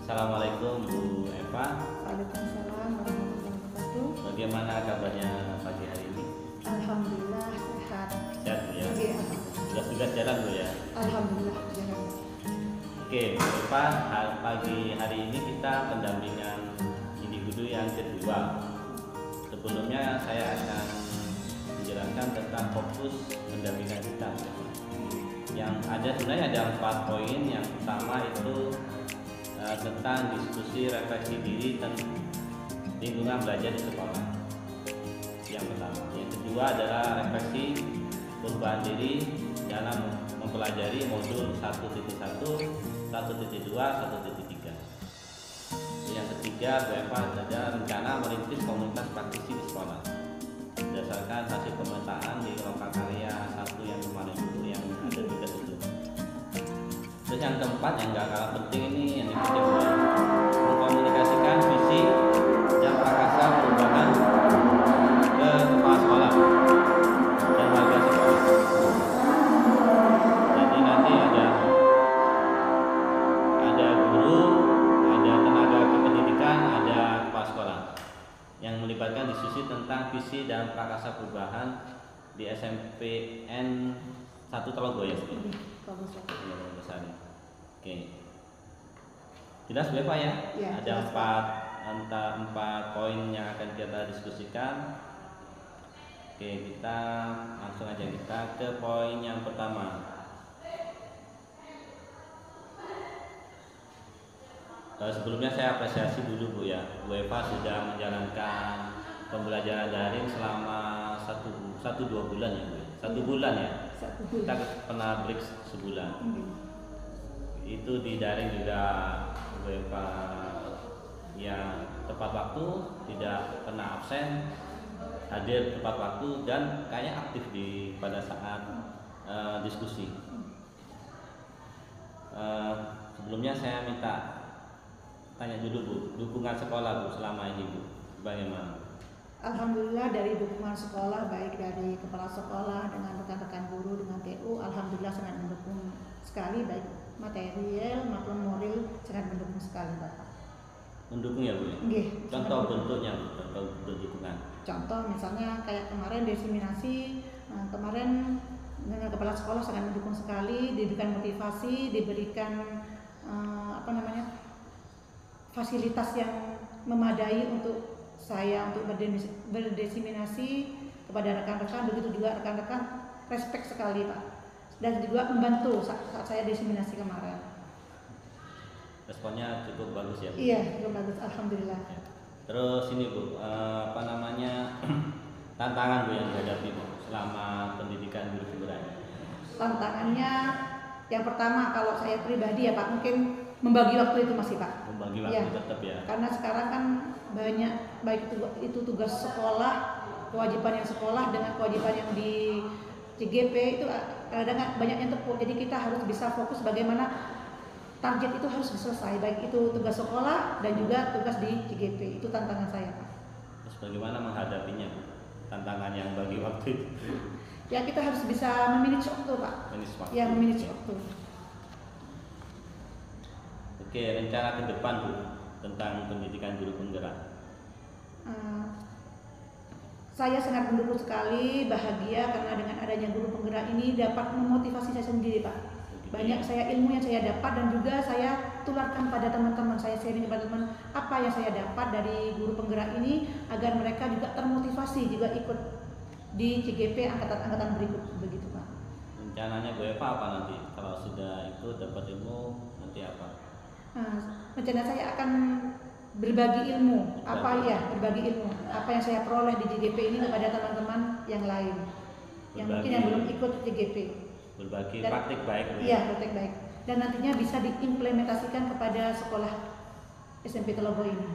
Assalamualaikum Bu Eva. Waalaikumsalam warahmatullahi wabarakatuh. Bagaimana kabarnya pagi hari ini? Alhamdulillah sehat. Sehat Bu ya? Iya, Tugas-tugas jalan Bu ya? alhamdulillah jalan. Oke Bu Eva, pagi hari ini kita pendampingan individu yang kedua. Sebelumnya saya akan menjelaskan tentang fokus pendampingan kita. Yang ada sebenarnya ada 4 poin. Yang pertama itu tentang diskusi refleksi diri tentang lingkungan belajar di sekolah. Yang pertama. Yang kedua adalah refleksi perubahan diri dalam mempelajari modul 1.1, 1.2, 1.3. Yang ketiga, BFA ada rencana merintis komunitas praktisi di sekolah berdasarkan hasil pemetaan di lokal karya 1 yang kemarin itu yang ada di itu. Terus yang keempat yang gak kalah penting ini yang penting mengkomunikasikan visi dan prakarsa perubahan ke kepala sekolah dan warga sekolah. Jadi nanti ada guru, ada tenaga kependidikan, ada kepala sekolah yang melibatkan diskusi tentang visi dan prakarsa perubahan di SMPN 1 Telogo ya. Oke. Jelas Bu Eva ya? Ya, ada empat poin yang akan kita diskusikan. Oke, kita langsung aja kita ke poin yang pertama. Sebelumnya saya apresiasi dulu Bu ya, Bu Eva sudah menjalankan pembelajaran daring selama 1-2 bulan ya Bu. 1 bulan ya. 1 bulan. Kita pernah break sebulan. Itu di daring juga Bu Eva yang tepat waktu, tidak pernah absen, hadir tepat waktu dan kayaknya aktif pada saat diskusi. Sebelumnya saya minta tanya dulu Bu, dukungan sekolah Bu selama ini Bu, bagaimana? Alhamdulillah dari dukungan sekolah, baik dari kepala sekolah dengan rekan-rekan guru dengan TU, alhamdulillah sangat mendukung sekali, baik material maupun moral sangat mendukung sekali Bapak. Mendukung ya Bu ya? Nggih, Contoh bentuknya Bu, contoh bentuk dukungan. Contoh misalnya kayak kemarin diseminasi, kemarin dengan kepala sekolah sangat mendukung sekali, diberikan motivasi, diberikan fasilitas yang memadai untuk saya untuk berdiseminasi kepada rekan-rekan, begitu juga rekan-rekan respect sekali Pak, dan juga membantu saat saya diseminasi kemarin. Responnya cukup bagus ya Bu? Iya, cukup bagus, alhamdulillah. Terus ini Bu, tantangan Bu yang dihadapi Bu selama pendidikan guru penggerak? Tantangannya yang pertama kalau saya pribadi ya Pak, mungkin membagi waktu itu masih Pak. Membagi waktu Ya, tetap ya. karena sekarang kan banyak, baik itu tugas sekolah, kewajiban yang sekolah dengan kewajiban yang di CGP itu kadang-kadang banyak yang tepuk. Jadi kita harus bisa fokus bagaimana target itu harus selesai, baik itu tugas sekolah dan juga tugas di CGP. Itu tantangan saya Pak. Terus bagaimana menghadapinya Bu? Tantangan yang bagi waktu itu? Ya kita harus bisa memanage waktu Pak. Ya, memanage waktu. Oke, rencana ke depan Bu tentang pendidikan guru penggerak. Saya sangat mendukung sekali, bahagia karena dengan adanya guru penggerak ini dapat memotivasi saya sendiri Pak. Banyak ilmu yang saya dapat dan juga saya tularkan pada teman-teman, saya sharing kepada teman apa yang saya dapat dari guru penggerak ini agar mereka juga termotivasi juga ikut di CGP angkatan berikut begitu Pak. Rencananya Bu Eva apa nanti kalau sudah ikut dapat ilmu nanti apa? Rencana saya akan berbagi ilmu, berbagi ilmu apa yang saya peroleh di CGP ini kepada teman-teman yang lain, yang mungkin yang belum ikut CGP. Berbagi praktik baik. Iya, praktik baik. Dan nantinya bisa diimplementasikan kepada sekolah SMP Telogo ini.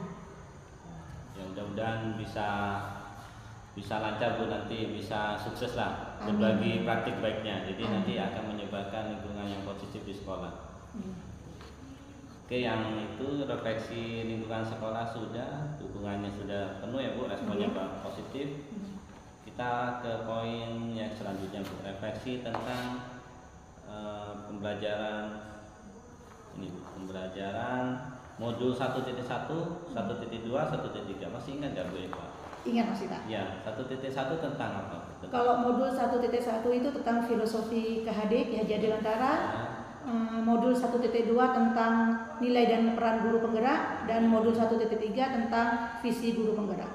Ya mudah-mudahan bisa lancar Bu, nanti bisa sukses lah. Amin. Berbagi praktik baiknya. Jadi Amin. nanti akan menyebarkan lingkungan yang positif di sekolah. Oke, yang itu refleksi lingkungan sekolah sudah, dukungannya sudah penuh ya Bu, responnya positif. Kita ke poin yang selanjutnya Bu, refleksi pembelajaran modul 1.1, 1.2, 1.3 masih ingat nggak Bu Eva? Ingat masih Pak? Ya, 1.1 tentang apa? Kalau modul 1.1 itu tentang filosofi KHD, Ki Haji Adilantara. Modul 1.2 tentang nilai dan peran guru penggerak, dan modul 1.3 tentang visi guru penggerak,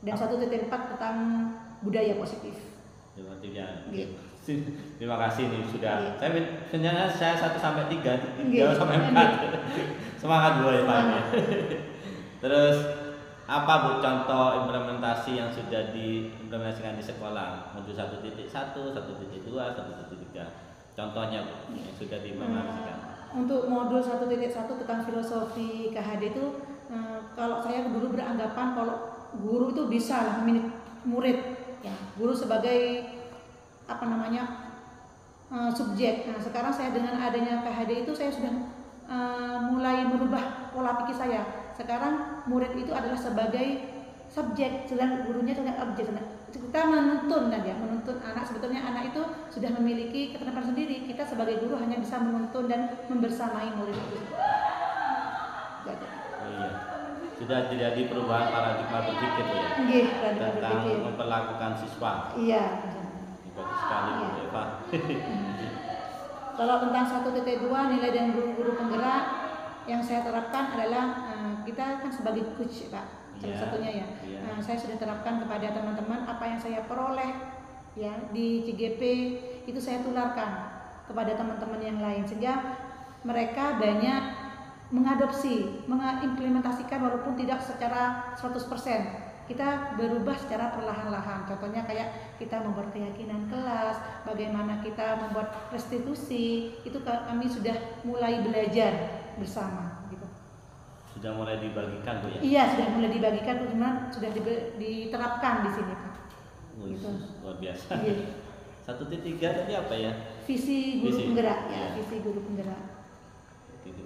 dan 1.4 tentang budaya positif. Terima kasih nih sudah. Iya. Sebenarnya saya 1 sampai 3, 3 Iya. sampai 4. Semangat Bu Eva. Terus apa Bu contoh implementasi yang sudah diimplementasikan di sekolah? Modul 1.1, 1.2, 1.3. Contohnya Bu, yang sudah diimplementasikan. Untuk modul 1.1 tentang filosofi KHD itu, kalau saya dulu beranggapan kalau guru itu bisa lah memilih murid, ya, guru sebagai subjek. Nah, sekarang saya dengan adanya KHD itu saya sudah mulai merubah pola pikir saya. Sekarang murid itu adalah sebagai subjek, sedang gurunya sebagai objek. Kita menuntun anak. Sebetulnya anak itu sudah memiliki keterampilan sendiri. Kita sebagai guru hanya bisa menuntun dan membersamai murid itu. Oh iya, sudah terjadi perubahan paradigma berpikir ya. Iya, tentang memperlakukan siswa. Iya. Bagus sekali Bu Eva. Kalau tentang 1.2 nilai dan guru penggerak yang saya terapkan adalah kita kan sebagai coach Pak. Salah satunya ya. Nah, saya sudah terapkan kepada teman-teman apa yang saya peroleh ya di CGP itu saya tularkan kepada teman-teman yang lain sehingga mereka banyak mengadopsi, mengimplementasikan walaupun tidak secara 100%. Kita berubah secara perlahan-lahan. Contohnya kayak kita membuat keyakinan kelas, bagaimana kita membuat restitusi, itu kami sudah mulai belajar bersama gitu. Sudah mulai dibagikan Bu ya? Iya, sudah mulai dibagikan, cuman sudah diterapkan di sini Pak. Gitu. Luar biasa. Iya. 1.3 tadi apa ya? Visi guru penggerak ya, visi guru penggerak.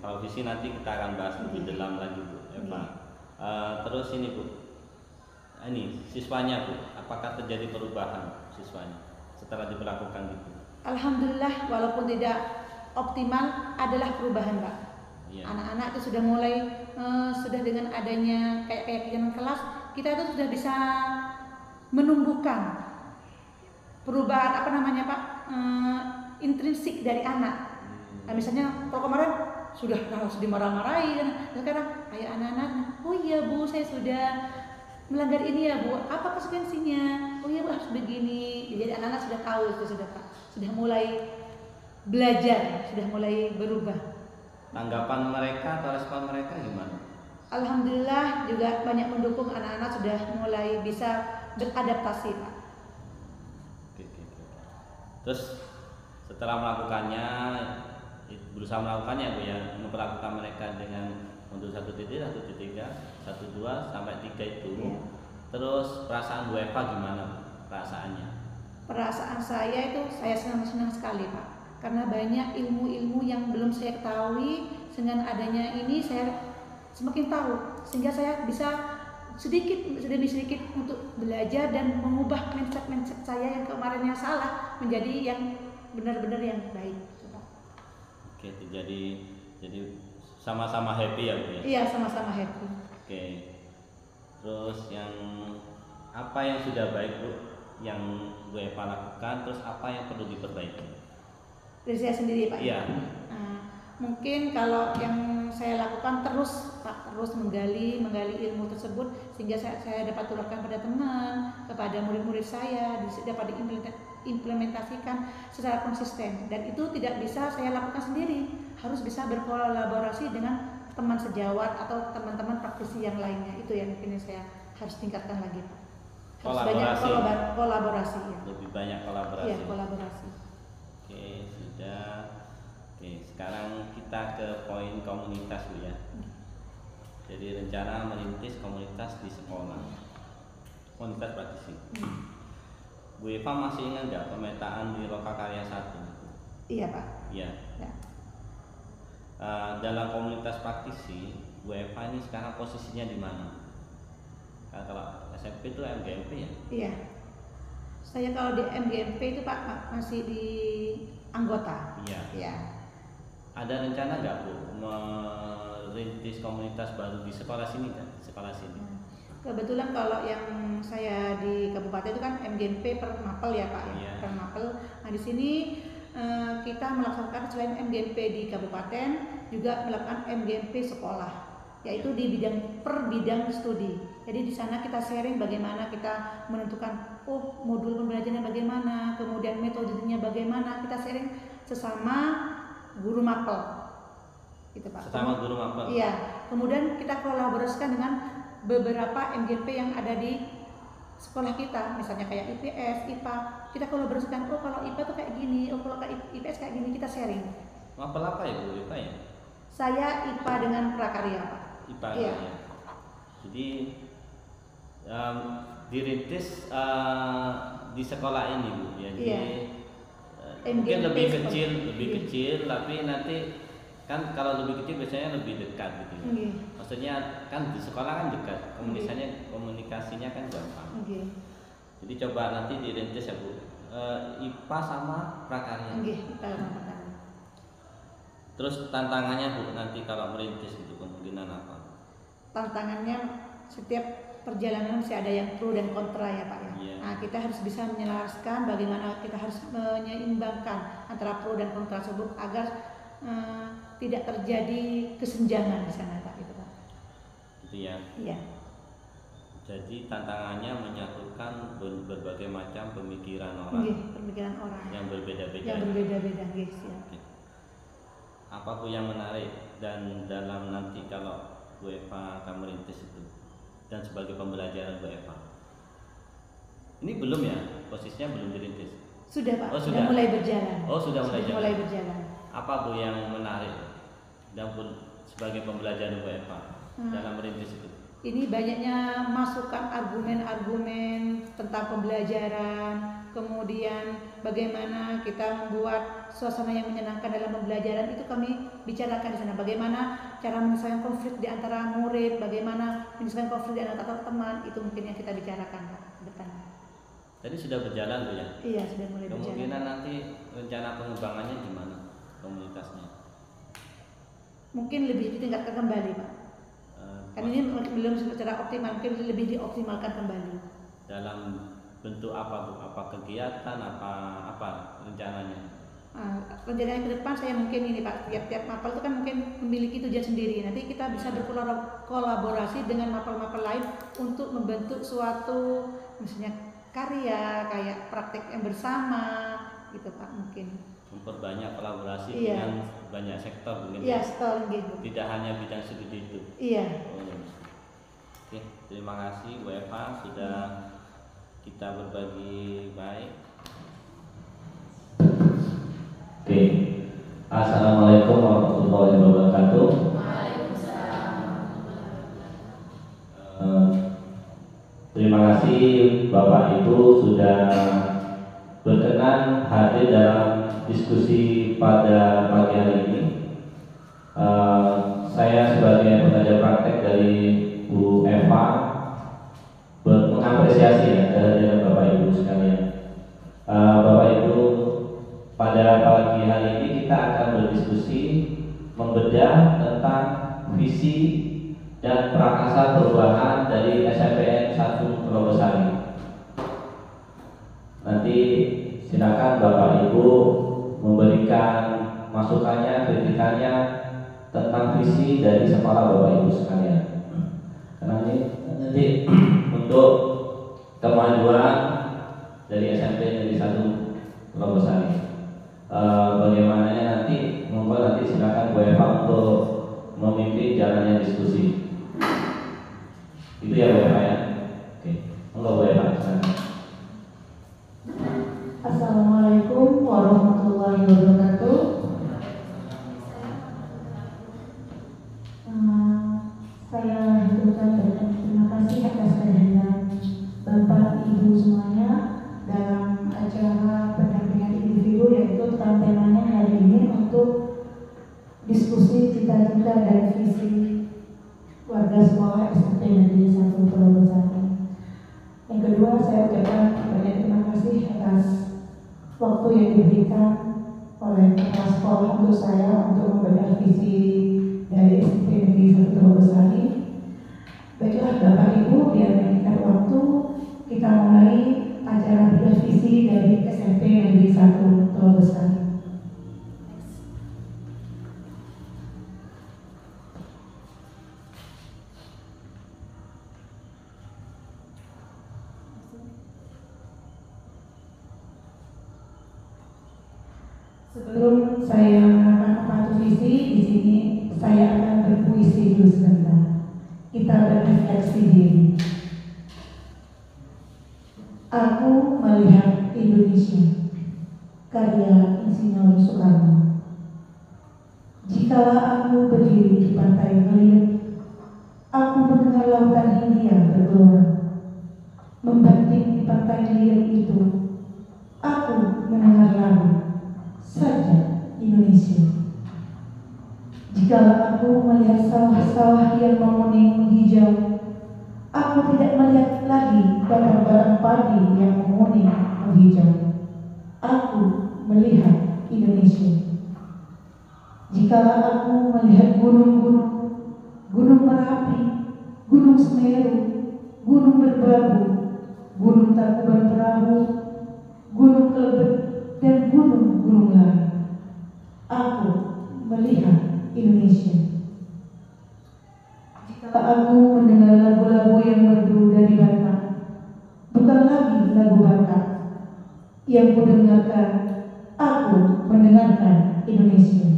Kalau visi nanti kita akan bahas lebih dalam lagi Bu Eva. Terus ini Bu, ini siswanya Bu, apakah terjadi perubahan siswanya setelah diberlakukan gitu? Alhamdulillah, walaupun tidak optimal adalah perubahan Pak. Iya. Anak-anak itu sudah mulai sudah dengan adanya kayak keyakinan kelas, kita itu sudah bisa menumbuhkan perubahan Pak, intrinsik dari anak. Nah, misalnya kalau kemarin sudah harus dimarah-marahi, sekarang ayo anak-anak, oh iya Bu, saya sudah melanggar ini ya Bu, apa konsekuensinya? Oh iya Bu, harus begini. Jadi anak-anak sudah tahu itu sudah Pak, sudah mulai belajar, sudah mulai berubah. Tanggapan mereka atau respon mereka gimana? Alhamdulillah juga banyak mendukung, anak-anak sudah mulai bisa beradaptasi Pak. Oke. Terus setelah melakukannya, berusaha melakukannya Bu ya, memperlakukan mereka dengan modul 1.1, 1.3, 1.2 sampai 3 itu. Terus perasaan Bu Eva gimana perasaannya? Perasaan saya itu saya senang sekali Pak. Karena banyak ilmu-ilmu yang belum saya ketahui, dengan adanya ini saya semakin tahu, sehingga saya bisa sedikit demi sedikit untuk belajar dan mengubah mindset saya yang kemarinnya salah menjadi yang benar-benar yang baik. Oke, jadi sama-sama happy ya Bu ya? Iya, sama-sama happy. Oke. Terus yang apa yang sudah baik Bu yang Bu Eva lakukan, terus apa yang perlu diperbaiki? Dari saya sendiri Pak. Iya. Mungkin kalau yang saya lakukan terus menggali ilmu tersebut sehingga saya dapat tularkan pada teman, kepada murid-murid saya, dapat diimplementasikan secara konsisten, dan itu tidak bisa saya lakukan sendiri, harus bisa berkolaborasi dengan teman sejawat atau teman-teman praktisi yang lainnya. Itu yang mungkin saya harus tingkatkan lagi Pak. Harus banyak kolaborasi ya. Lebih banyak kolaborasi. Iya, kolaborasi. Oke, sudah. Oke, sekarang kita ke poin komunitas Bu ya. Jadi rencana merintis komunitas di sekolah, komunitas praktisi. Bu Eva masih ingat nggak pemetaan di Lokakarya 1? Iya Pak. Iya. Ya. Dalam komunitas praktisi, Bu Eva ini sekarang posisinya di mana? Kalau SMP itu MGMP ya? Iya. Saya kalau di MGMP itu Pak masih di anggota. Iya. Iya. Ada rencana nggak Bu merintis komunitas baru di sekolah sini kan? Sekolah sini. Kebetulan kalau yang saya di kabupaten itu kan MGMP per Mapel ya Pak, ya, per Mapel. Nah di sini kita melaksanakan selain MGMP di kabupaten juga melakukan MGMP sekolah, yaitu di bidang studi. Jadi di sana kita sharing bagaimana kita menentukan modul pembelajarannya bagaimana, kemudian metodenya bagaimana, kita sharing sesama guru Mapel. Gitu Pak. Sesama guru Mapel. Iya. Kemudian kita kolaborasikan dengan beberapa MGP yang ada di sekolah kita, misalnya kayak IPS, IPA, kita kolaborasikan. Kalau IPA tuh kayak gini, kalau IPS kayak gini, kita sharing. Mapel apa ya Bu? IPA ya? Saya IPA dengan prakarya Pak. IPA iya. Ya. Jadi dirintis di sekolah ini Bu. Jadi iya. Mungkin lebih kecil, tapi nanti kan kalau lebih kecil biasanya lebih dekat gitu ya. Maksudnya kan di sekolah kan dekat, komunikasinya kan gampang. Jadi coba nanti dirintis ya Bu, IPA sama prakarya. Terus tantangannya Bu nanti kalau merintis itu kemungkinan apa? Tantangannya setiap perjalanan masih ada yang pro dan kontra ya Pak ya. Yeah. Nah, kita harus bisa menyelaraskan bagaimana kita harus menyeimbangkan antara pro dan kontra tersebut agar tidak terjadi kesenjangan di sana Pak, gitu Pak. Gitu ya. Iya. Jadi tantangannya menyatukan berbagai macam pemikiran orang. Pemikiran orang. Yang berbeda-beda. Yang berbeda-beda, guys ya. Apa Bu yang menarik dan dalam nanti kalau Bu Eva akan merintis itu dan sebagai pembelajaran Bu Eva? Ini belum ya, posisinya belum dirintis. Sudah Pak, sudah mulai berjalan. Sudah mulai berjalan. Apa Bu yang menarik dan sebagai pembelajaran Bu Eva dalam merintis itu? Ini banyaknya masukan argumen-argumen tentang pembelajaran, kemudian bagaimana kita membuat suasana yang menyenangkan dalam pembelajaran, itu kami bicarakan di sana. Bagaimana cara menyelesaikan konflik di antara murid, bagaimana menyelesaikan konflik di antara teman, itu mungkin yang kita bicarakan Pak, depan. Tadi sudah berjalan Bu ya? Iya, sudah mulai berjalan. Kemungkinan nanti rencana pengembangannya gimana komunitasnya? Mungkin lebih ditingkatkan kembali Pak. Kan ini belum secara optimal, mungkin lebih dioptimalkan kembali. Dalam bentuk apa Bu? Apa kegiatan, apa rencananya? Rencananya ke depan saya mungkin ini Pak, tiap mapel itu kan mungkin memiliki tujuan sendiri. Nanti kita bisa berkolaborasi dengan mapel-mapel lain untuk membentuk suatu misalnya karya kayak praktek yang bersama gitu Pak, mungkin. Memperbanyak kolaborasi dengan banyak sektor mungkin. Iya, sektor gitu. Tidak hanya bidang studi itu. Iya. Oke, terima kasih Bu Eva sudah kita berbagi baik. Oke. Assalamualaikum warahmatullahi wabarakatuh. Terima kasih Bapak Ibu sudah berkenan hadir dalam diskusi pada pagi hari ini. Saya sebagai pengajar praktek dari Bu Eva mengapresiasi ya kehadiran Bapak Ibu sekalian. Bapak Ibu, pada pagi hari ini kita akan berdiskusi membedah tentang visi dan prakasa perubahan dari SMPN 1 Lobosari. Nanti silakan Bapak Ibu memberikan masukannya, kritikannya tentang visi dari sekolah Bapak Ibu sekalian. Karena ini nanti untuk kemajuan dari SMP Negeri 1 Lobosari. Bagaimananya nanti, monggo nanti silakan Bu Eva untuk memimpin jalannya diskusi. Itu ya Bu Eva ya. Oke, monggo Bu Eva silakan. Assalamualaikum warahmatullahi wabarakatuh. Saya haturkan terima kasih atas kehadiran Bapak Ibu semuanya dalam acara pendampingan individu, yaitu tentang temanya hari ini untuk diskusi cita-cita dan visi warga sekolah SMP Negeri 1 Purwosari. Yang kedua, saya ucapkan banyak terima kasih atas waktu yang diberikan oleh kepala sekolah untuk saya untuk membedah visi dari SMP Negeri Sebelum saya akan membantu visi, di sini saya akan berpuisi dulu sebentar. Kita berrefleksi diri. Aku melihat Indonesia, karya Insinyur Soekarno. Jikalau aku berdiri di pantai Ngeliat, aku mendengar lautan Hindia bergelora. Membanting di pantai Ngeliat itu, aku mendengar lagu Saja Indonesia. Jikalau aku melihat sawah-sawah yang menguning menghijau, aku tidak melihat lagi batang-batang padi yang menguning menghijau. Aku melihat Indonesia. Jikalau aku melihat gunung-gunung, Gunung Merapi, Gunung Semeru, Gunung Merbabu, Gunung Tangkuban Perahu, Gunung Kelebet, dan gunung-gunung lain, aku melihat Indonesia. Jika aku mendengar lagu-lagu yang merdu dari Batak, bukan lagi lagu Batak yang kudengarkan, aku mendengarkan Indonesia.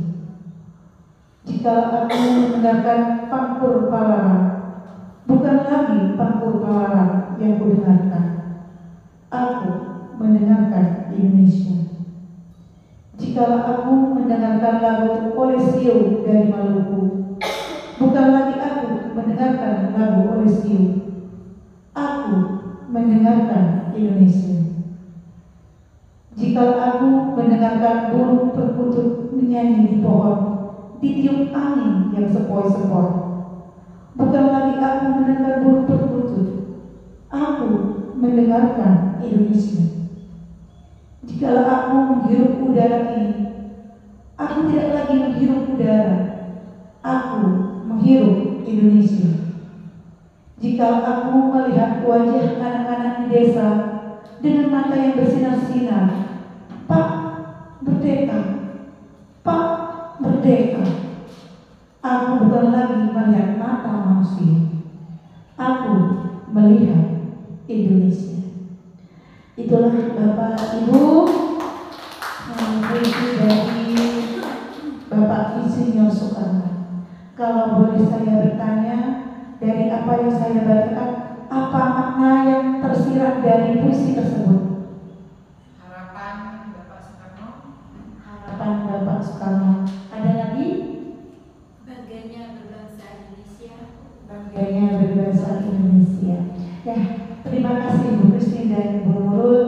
Jika aku mendengarkan Pangkur Palarang, bukan lagi Pangkur Palarang yang kudengarkan, aku mendengarkan Indonesia. Jika aku mendengarkan lagu Olesio dari Maluku, bukan lagi aku mendengarkan lagu Olesio, aku mendengarkan Indonesia. Jika aku mendengarkan burung perkutut menyanyi di pohon, ditiup angin yang sepoi-sepoi, bukan lagi aku mendengar burung perkutut, aku mendengarkan Indonesia. Jikalau aku menghirup udara ini, aku tidak lagi menghirup udara, aku menghirup Indonesia. Jikalau aku melihat wajah anak-anak di desa dengan mata yang bersinar-sinar, Pak, merdeka, Pak, merdeka, aku bukan lagi melihat mata manusia, aku melihat Indonesia. Itulah Bapak Ibu puisi dari Bapak Insinyur Soekarno. Kalau boleh saya bertanya, dari apa yang saya bacakan, apa makna yang tersirat dari puisi tersebut? Harapan Bapak Soekarno. Harapan Bapak Soekarno. Ada lagi? Bangganya berbangsa Indonesia. Bangganya berbangsa Indonesia. Ya, terima kasih Bu Christine dan Bu Nurul.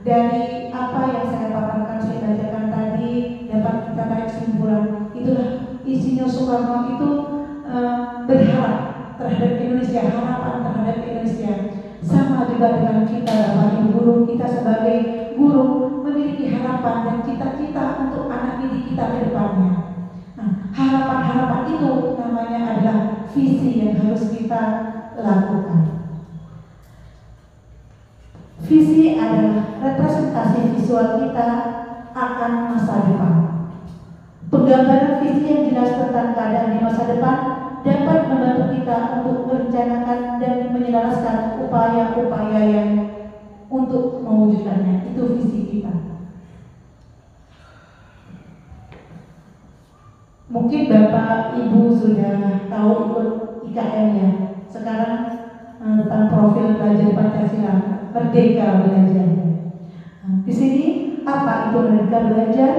Dari apa yang saya paparkan, saya bacakan tadi, dapat kita tarik kesimpulan. Itulah Insinyur Soekarno itu berharap terhadap Indonesia, harapan terhadap Indonesia. Sama juga dengan kita, Bapak Ibu guru, kita sebagai guru memiliki harapan dan cita-cita untuk anak didik kita ke depannya. Harapan-harapan itu namanya adalah visi yang harus kita lakukan. Visi adalah representasi visual kita akan masa depan. Penggambaran visi yang jelas tentang keadaan di masa depan dapat membantu kita untuk merencanakan dan menyelaraskan upaya-upaya yang untuk mewujudkannya. Itu visi kita. Mungkin Bapak Ibu sudah tahu ikut IKM ya. Sekarang tentang profil belajar Pancasila, Merdeka Belajar. Di sini apa itu Merdeka Belajar?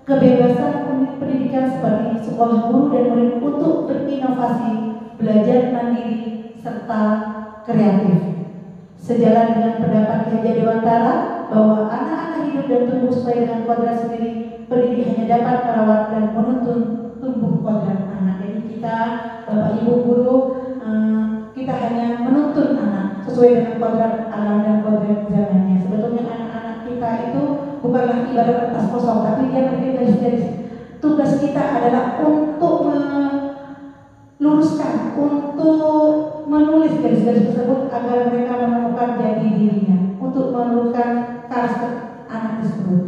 Kebebasan pendidikan seperti sekolah guru dan murid untuk berinovasi, belajar mandiri, serta kreatif. Sejalan dengan pendapat Ki Hajar Dewantara bahwa anak-anak hidup dan tumbuh sesuai dengan kodrat sendiri, pendidik hanya dapat merawat dan menuntun tumbuh kodrat anak. Jadi kita, Bapak Ibu guru, kita hanya menuntun anak sesuai dengan kodrat alam dan kodrat zamannya. Sebetulnya anak-anak kita itu bukanlah ibarat kertas kosong, tapi dia memiliki garis-garis. Tugas kita adalah untuk meluruskan, untuk menulis garis-garis tersebut agar mereka menemukan jati dirinya, untuk menemukan karakter anak tersebut.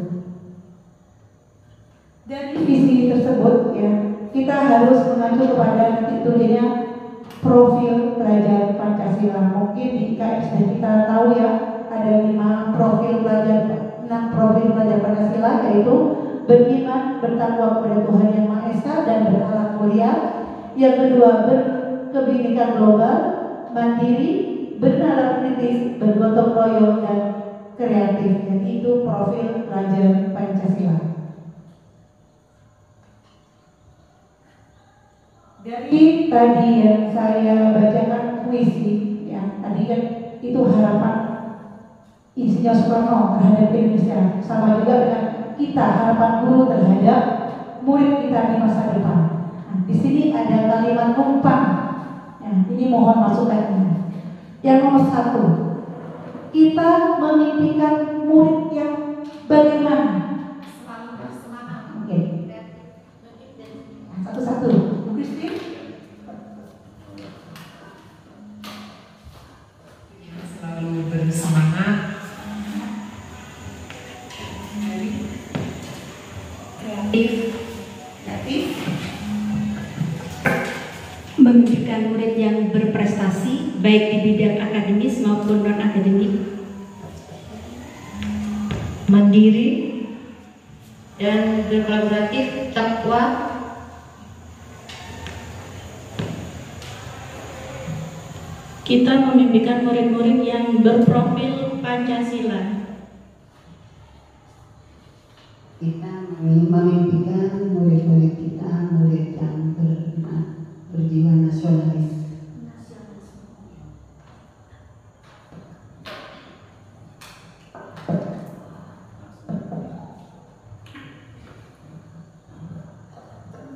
Dari visi tersebut ya, kita harus mengacu kepada titik tulisnya profil pelajar Pancasila. Mungkin di IKM sudah kita tahu ya, ada 6 profil pelajar Pancasila, yaitu beriman, bertakwa kepada Tuhan Yang Maha Esa dan berakhlak mulia. Yang kedua, berkebinekaan global, mandiri, bernalar kritis, bergotong royong dan kreatif. Jadi itu profil pelajar Pancasila. Dari tadi yang saya bacakan puisi, ya tadi kan itu harapan Insinyur Soekarno terhadap Indonesia, sama juga dengan kita harapan guru terhadap murid kita di masa depan. Nah, di sini ada kalimat umpan. Ya, ini mohon masukannya. Yang nomor 1, kita memimpikan murid yang bagaimana? Selalu bersemangat. Oke. Satu-satu. Bu Christine. Selalu bersemangat. Kreatif. Memimpikan murid yang berprestasi baik di bidang akademis maupun non akademik, mandiri dan berkolaboratif, takwa, kita memimpikan murid-murid yang berprofil Pancasila. Kita memimpikan murid-murid kita, murid yang berjiwa nasionalis.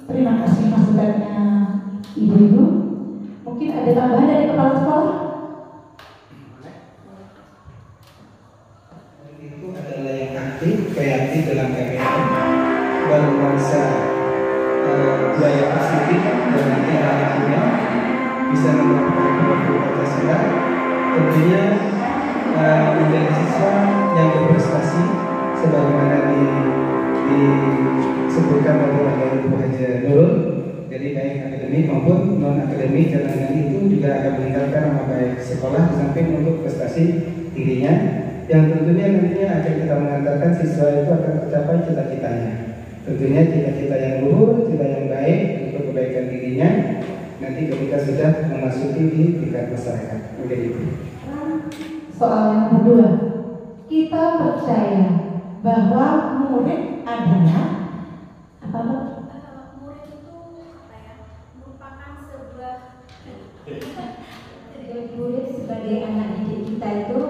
Terima kasih masukannya ibu-ibu. Mungkin ada tambahan dari kepala sekolah? Itu adalah yang aktif, kreatif dalam KPM, berbangsa budaya positif dan nanti anak-anaknya bisa menerapkan profil Pancasila. Tentunya menjadi siswa yang berprestasi sebagaimana disebutkan oleh Ibu Haja Nurul. Jadi baik akademik maupun non akademik, karena dengan itu juga akan meningkatkan nama baik sekolah di samping untuk prestasi tingginya, yang tentunya nantinya akan kita mengantarkan siswa itu akan tercapai cita-citanya. Tentunya cita-cita yang luhur, cita yang baik untuk kebaikan dirinya nanti ketika sudah memasuki di tingkat masyarakat. Mungkin itu. Soal yang kedua, kita percaya bahwa murid adalah apa? Murid itu apa ya? Merupakan sebuah Murid sebagai anak didik kita itu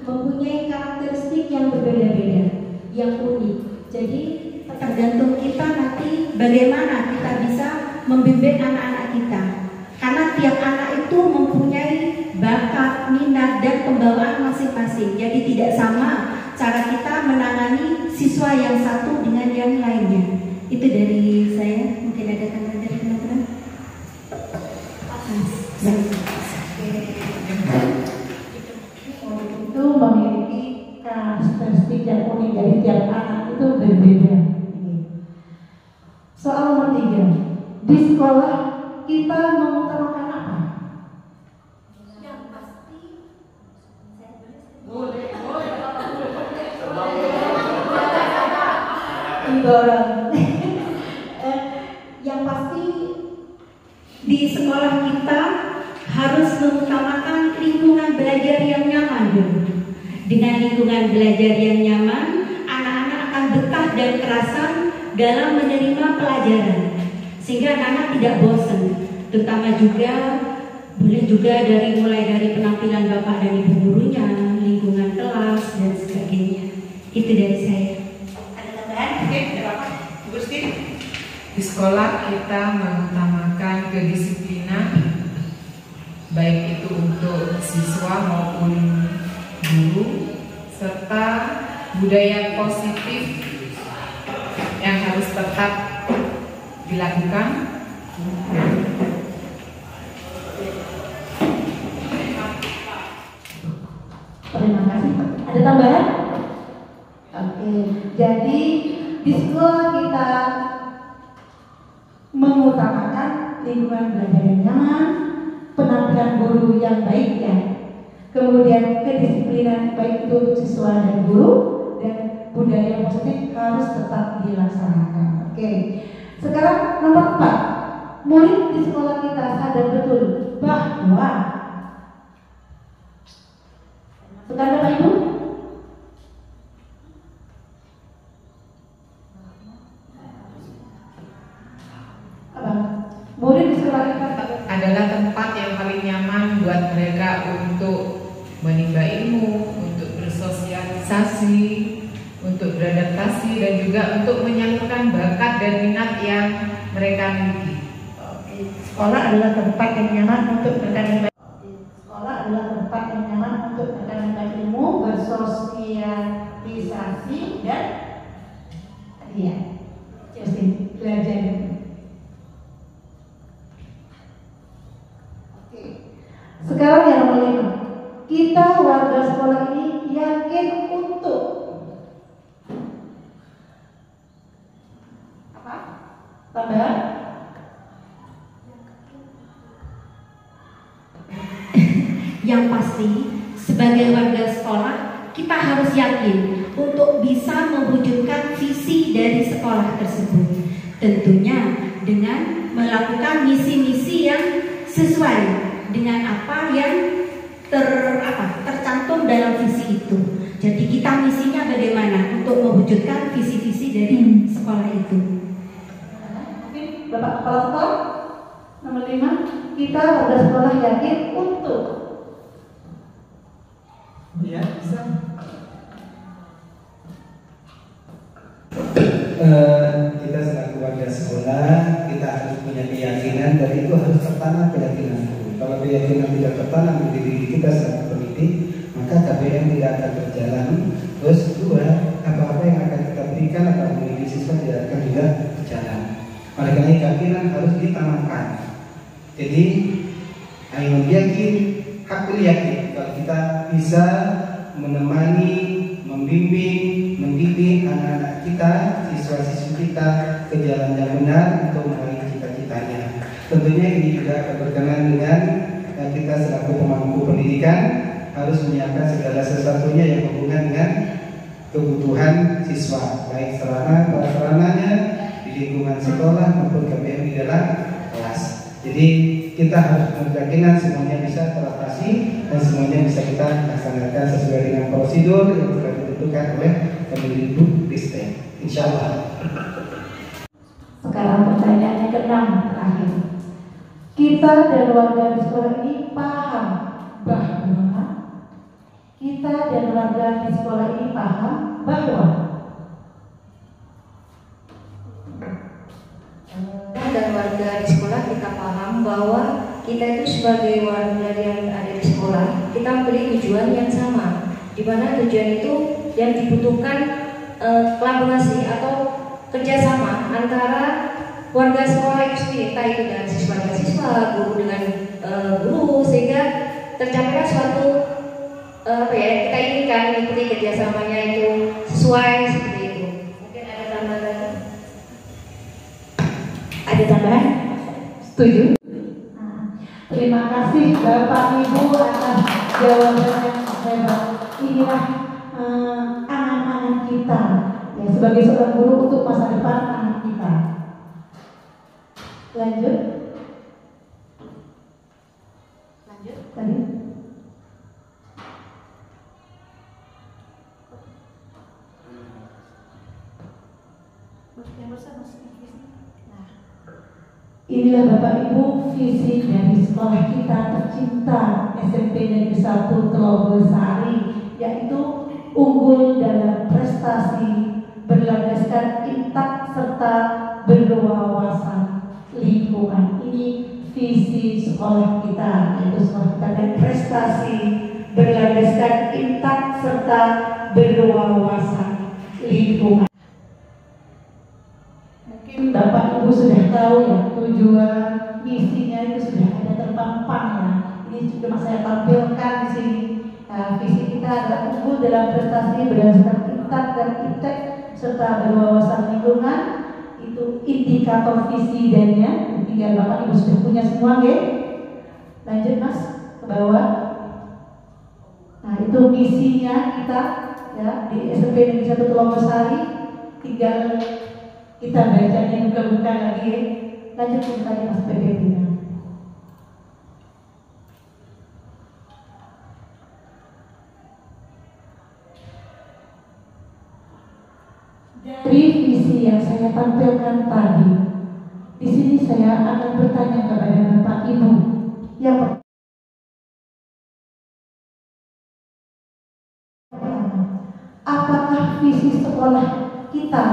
mempunyai karakteristik yang berbeda-beda, yang unik. Jadi tergantung kita nanti bagaimana kita bisa membimbing anak-anak kita. Karena tiap anak itu mempunyai bakat, minat, dan pembawaan masing-masing. Jadi tidak sama cara kita menangani siswa yang satu dengan yang lainnya. Itu dari saya. Mungkin ada tambahan dari teman-teman. Itu memiliki karakteristik yang unik, dari tiap anak itu berbeda. Soal nomor 3, di sekolah kita mengutamakan apa? yang pasti Mendorong. Yang pasti di sekolah kita harus mengutamakan lingkungan belajar yang nyaman dulu. Dengan lingkungan belajar yang nyaman, anak-anak akan betah dan kerasan dalam menerima pelajaran, sehingga anak-anak tidak bosan. Terutama juga boleh juga mulai dari penampilan bapak dan ibu gurunya, lingkungan kelas dan sebagainya. Itu dari saya. Ada tambahan? Oke, tidak apa-apa. Bu Christine. di sekolah kita mengutamakan kedisiplinan, baik itu untuk siswa maupun guru, serta budaya positif yang harus tetap dilakukan. Terima kasih. Ada tambahan? Oke, jadi di sekolah kita mengutamakan lingkungan belajar yang nyaman, penampilan guru yang baik ya, kemudian kedisiplinan baik itu untuk siswa dan guru, dan budaya positif harus tetap dilaksanakan. Oke. Sekarang nomor 4, murid di sekolah kita sadar betul bahwa sekarang Bapak Ibu murid di sekolah kita adalah tempat yang paling nyaman buat mereka untuk menimba ilmu, untuk bersosialisasi, untuk beradaptasi, dan juga untuk menyalurkan bakat dan minat yang mereka miliki. Sekolah adalah tempat yang nyaman untuk mereka menimba sekolah adalah tempat yang nyaman untuk mereka menimba ilmu, bersosialisasi dan belajar. Sekarang yang nomor 5, kita warga sekolah ini yakin untuk apa? Tambahan? Yang pasti, sebagai warga sekolah, kita harus yakin untuk bisa mewujudkan visi dari sekolah tersebut. Tentunya dengan melakukan misi-misi yang sesuai dengan apa yang tercantum dalam visi itu. Jadi kita misinya bagaimana untuk mewujudkan visi-visi dari sekolah itu. Mungkin Bapak Kepala Sekolah nomor 5, kita warga sekolah yakin untuk Iya, bisa. Kita selaku warga sekolah, kita harus punya keyakinan dan itu harus tertanam keyakinan. Kalau keyakinan tidak tertanam di diri kita sebagai pendidik, maka KBM tidak akan berjalan. Terus kedua, apa-apa yang akan kita berikan atau mendidik siswa tidak akan juga berjalan. Oleh karena keyakinan harus ditanamkan. Jadi, ayo yakin, hakul yakin kalau kita bisa menemani, membimbing, mendidik anak-anak kita, siswa-siswi kita ke jalan yang benar untuk meraih cita-citanya. Tentunya ini juga akan berkenan dengan kita selaku pemangku pendidikan harus menyiapkan segala sesuatunya yang berhubungan dengan kebutuhan siswa, baik sarana prasarananya di lingkungan sekolah maupun KBM di dalam kelas. Jadi kita harus berkeyakinan semuanya bisa teratasi dan semuanya bisa kita laksanakan sesuai dengan prosedur yang telah ditentukan oleh Kemendikbudristek. Insya Allah. Sekarang pertanyaannya ke-6 terakhir. Kita dan warga di sekolah ini paham bahwa kita dan warga di sekolah ini paham bahwa dan warga di sekolah kita paham bahwa kita itu sebagai warga yang ada di sekolah, kita memiliki tujuan yang sama, di mana tujuan itu yang dibutuhkan kolaborasi atau kerjasama antara warga sekolah itu sendiri, entah itu dengan siswa, guru dengan guru, sehingga tercapailah suatu kita inginkan mengikuti kerjasamanya itu sesuai seperti itu. Mungkin ada tambahan lagi? Ada tambahan? setuju? Terima kasih Bapak Ibu atas jawaban yang hebat. Inilah angan-angan kita ya, sebagai seorang guru untuk masa depan anak kita. Lanjut. Tadi. Inilah Bapak Ibu visi dari sekolah kita tercinta SMP Negeri 1 Telogosari, yaitu unggul dalam prestasi, berlandaskan intak serta berwawasan lingkungan. Ini visi sekolah kita, yaitu sekolah kita dan prestasi, berlandaskan intak serta berwawasan lingkungan. Mungkin Bapak Ibu sudah tahu ya tujuan misinya itu sudah ada terpampang ya. Ini cuma saya tampilkan di sini. Visi kita adalah unggul dalam prestasi berdasarkan intak dan iptek serta berwawasan lingkungan. Itu indikator visi dan ya. Tinggal Bapak Ibu sudah punya semua ya. Lanjut Mas ke bawah. Nah itu misinya kita ya di SMP Negeri 1 Telogosari, tinggal kita bacanya buka-buka lagi ya. Lanjut ceritanya Mas PPP-nya. Dari visi yang saya tampilkan tadi, di sini saya akan bertanya kepada Bapak Ibu yang apakah visi sekolah kita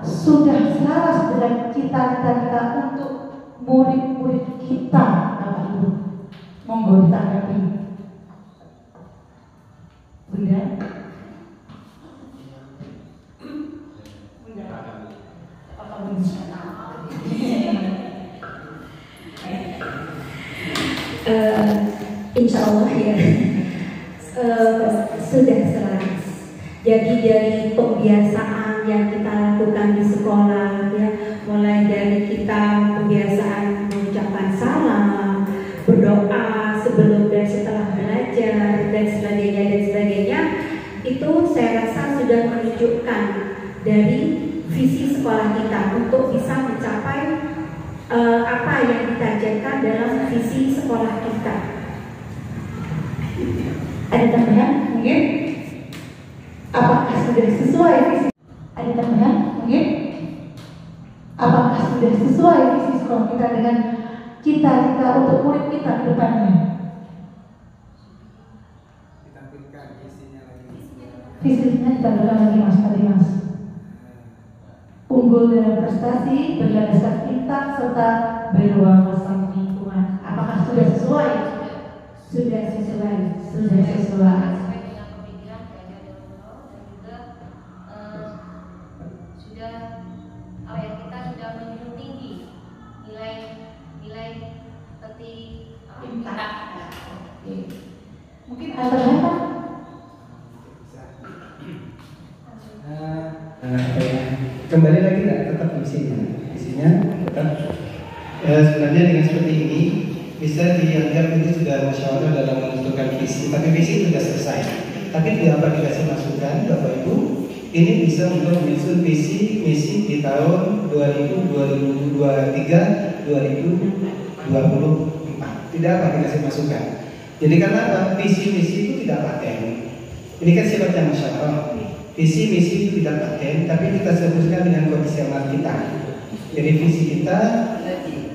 sudah selaras dengan cita-cita kita untuk murid-murid kita, Bapak Ibu? Monggo ditanggapi. Bunda. Insya Allah ya sudah selaras. Jadi dari pembiasaan yang kita lakukan di sekolah ya, mulai dari kita pembiasaan mengucapkan salam, berdoa sebelum dan setelah belajar dan sebagainya, itu saya rasa sudah menunjukkan dari visi sekolah kita untuk bisa mencapai apa yang ditajarkan dalam visi sekolah kita. Ada tambahan mungkin? Apakah sudah sesuai visi? Ada tambahan mungkin? Apakah sudah sesuai visi sekolah kita dengan cita-cita untuk murid kita ke depannya? Ditampilkan visinya lagi. Visinya ditampilkan lagi Mas tadi Mas. Unggul dalam prestasi, berlandaskan intak serta berwawasan lingkungan. Apakah sudah sesuai? Sudah sesuai. Sudah sesuai. Sesuai dengan pemikiran Ganjar dan sudah kita sudah menjunjung tinggi nilai seperti intak. Mungkin ada apa? Kembali lagi tetap visinya tetap sebenarnya dengan seperti ini bisa dianggap ini sudah musyawarah dalam menentukan visi, tapi visi sudah selesai. Tapi tidak apa dikasih masukan Bapak Ibu, ini bisa untuk menyusun visi misi di tahun 2023 2024. Tidak apa dikasih masukan. Jadi karena visi misi itu tidak paten. Ini kan sifatnya musyawarah. Visi misi itu tidak paten, tapi kita sebutkan dengan kondisi amal kita. Jadi visi kita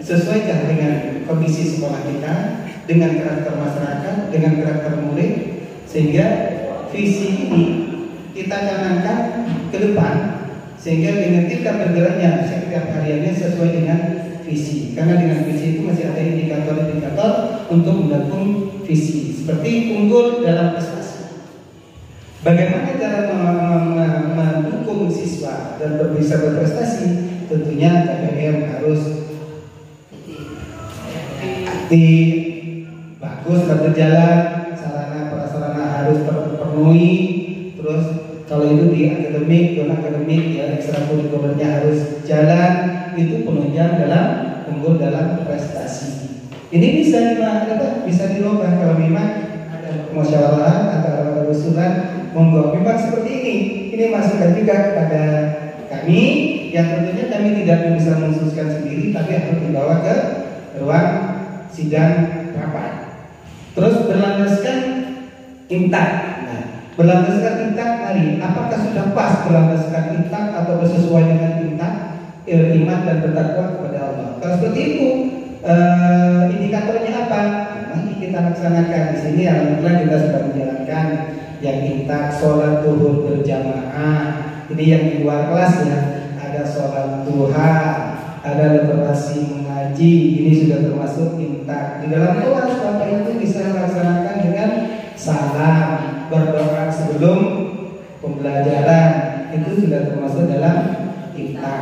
sesuaikan dengan kondisi sekolah kita, dengan karakter masyarakat, dengan karakter murid, sehingga visi ini kita canangkan ke depan, sehingga dengan kita bergeraknya setiap hariannya sesuai dengan visi. Karena dengan visi itu masih ada indikator-indikator untuk mendukung visi, seperti unggul dalam prestasi. Bagaimana cara mendukung siswa dan bisa berprestasi? Tentunya KPM harus bagus dan berjalan, sarana prasarana harus terpenuhi. Terus kalau itu di akademik, non akademik ya ekstrakurikulernya harus jalan. Itu penunjang dalam unggul dalam prestasi. Ini bisa dirubah kalau memang ada musyawarahan atau usulan, monggo. Memang seperti ini. Ini masukan juga kepada kami yang tentunya kami tidak bisa mensususkan sendiri, tapi harus dibawa ke ruang sidang rapat. Terus berlandaskan intak. Nah, berlandaskan intak mari, apakah sudah pas berlandaskan intak atau sesuai dengan intak iman dan bertakwa kepada Allah? Kalau seperti itu, indikatornya apa? Mari kita laksanakan di sini. Alhamdulillah kita sudah menjalankan yang intak sholat zuhur berjamaah. Ini yang di luar kelas ya. Ada sholat duha, ada literasi mengaji, ini sudah termasuk intak. Di dalam kelas Bapak Ibu bisa laksanakan dengan salam, berdoa sebelum pembelajaran, itu sudah termasuk dalam intak.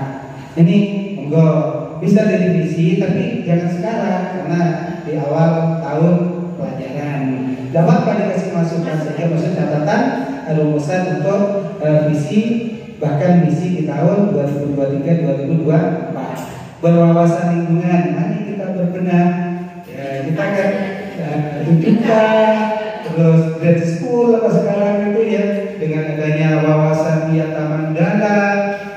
Ini monggo bisa direvisi, tapi jangan sekarang karena di awal tahun pelajaran. Dapat pada kasih masukan saja, maksud catatan rumusan untuk visi, bahkan misi di tahun 2023-2024. Berwawasan lingkungan, mari kita berbenah ya, kita kan kita terus grade school apa sekarang itu ya, dengan adanya Sandiata Mandala,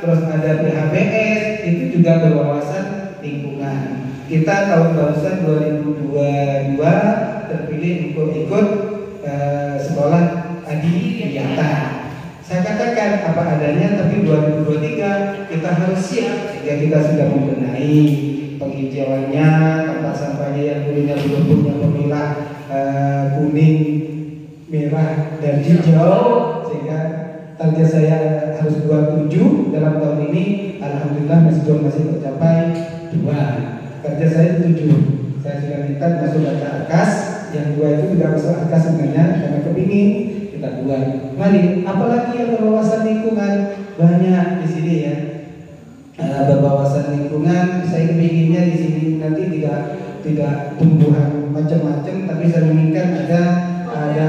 terus ada PHBS, itu juga berwawasan lingkungan. Kita tahun barusan 2022 terpilih untuk ikut sekolah adiwiyata. Saya katakan apa adanya, tapi 2023 kita harus siap sehingga kita sudah membenahi penghijauannya, tempat sampahnya yang dulunya belum punya pemilah kuning, merah, dan hijau, sehingga target saya harus buat 7 dalam tahun ini. Alhamdulillah masih tercapai 2. Target saya 7. Saya sudah minta masuk data AKAS, yang 2 itu tidak masuk AKAS sebenarnya karena kepingin kita buat. Mari, apalagi yang berwawasan lingkungan banyak di sini ya. Berwawasan lingkungan, saya kepinginnya di sini nanti tidak tumbuhan macam-macam, tapi saya inginkan ada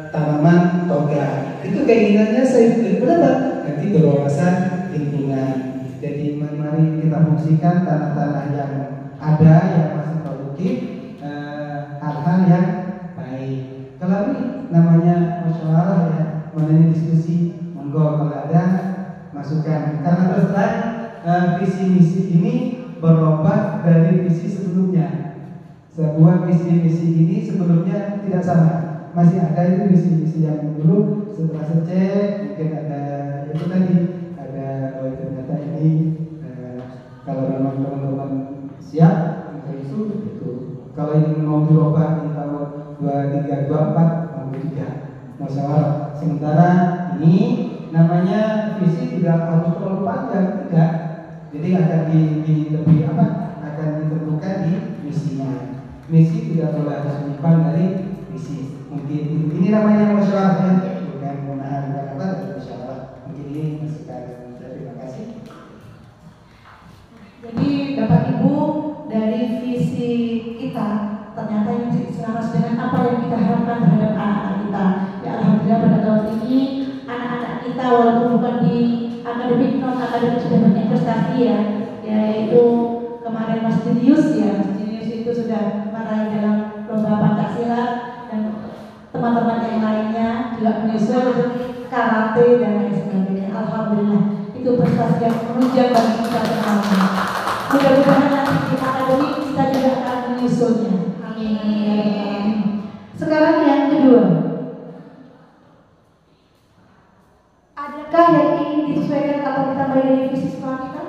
tanaman toga. Itu keinginannya saya berapa? Nanti berwawasan lingkungan. Jadi mari kita fungsikan tanah-tanah yang ada yang masih produktif, hal-hal yang baik. Kalau ini namanya musyawarah ya, namanya diskusi, monggo kalau ada masukan. Karena terus terang visi misi ini berubah dari visi sebelumnya. Sebuah visi misi ini sebelumnya tidak sama, masih ada itu visi misi yang dulu. Setelah saya cek mungkin ada itu tadi ada ternyata ini kalau memang teman-teman siap kita isu itu. Kalau ini mau dirubah di tahun 23, 24 mau juga musyawarah. Sementara ini namanya visi tidak harus terlalu panjang, tidak. Jadi akan lebih akan ditentukan di misinya. Misi tidak boleh harus menyimpang dari visi. Mungkin ini namanya musyawarah, bukan menahan kata dari musyawarah. Mungkin ini masukan. Terima kasih. Jadi Bapak Ibu, dari visi kita ternyata ini selaras dengan apa yang kita harapkan terhadap anak-anak kita. Ya alhamdulillah pada tahun ini anak-anak kita walaupun bukan di akademik, non akademik sudah berinvestasi ya, yaitu kemarin Mas Jenius ya, Mas Jenius itu sudah meraih dalam lomba Pancasila, dan teman-teman yang lainnya juga menyusul karate dan lain sebagainya. Alhamdulillah itu prestasi yang menunjang bagi kita bersama. Mudah-mudahan nanti di akademik kita juga akan menyusulnya. Amin. Sekarang yang kedua, adakah yang ingin disesuaikan atau ditambah dari visi sekolah kita?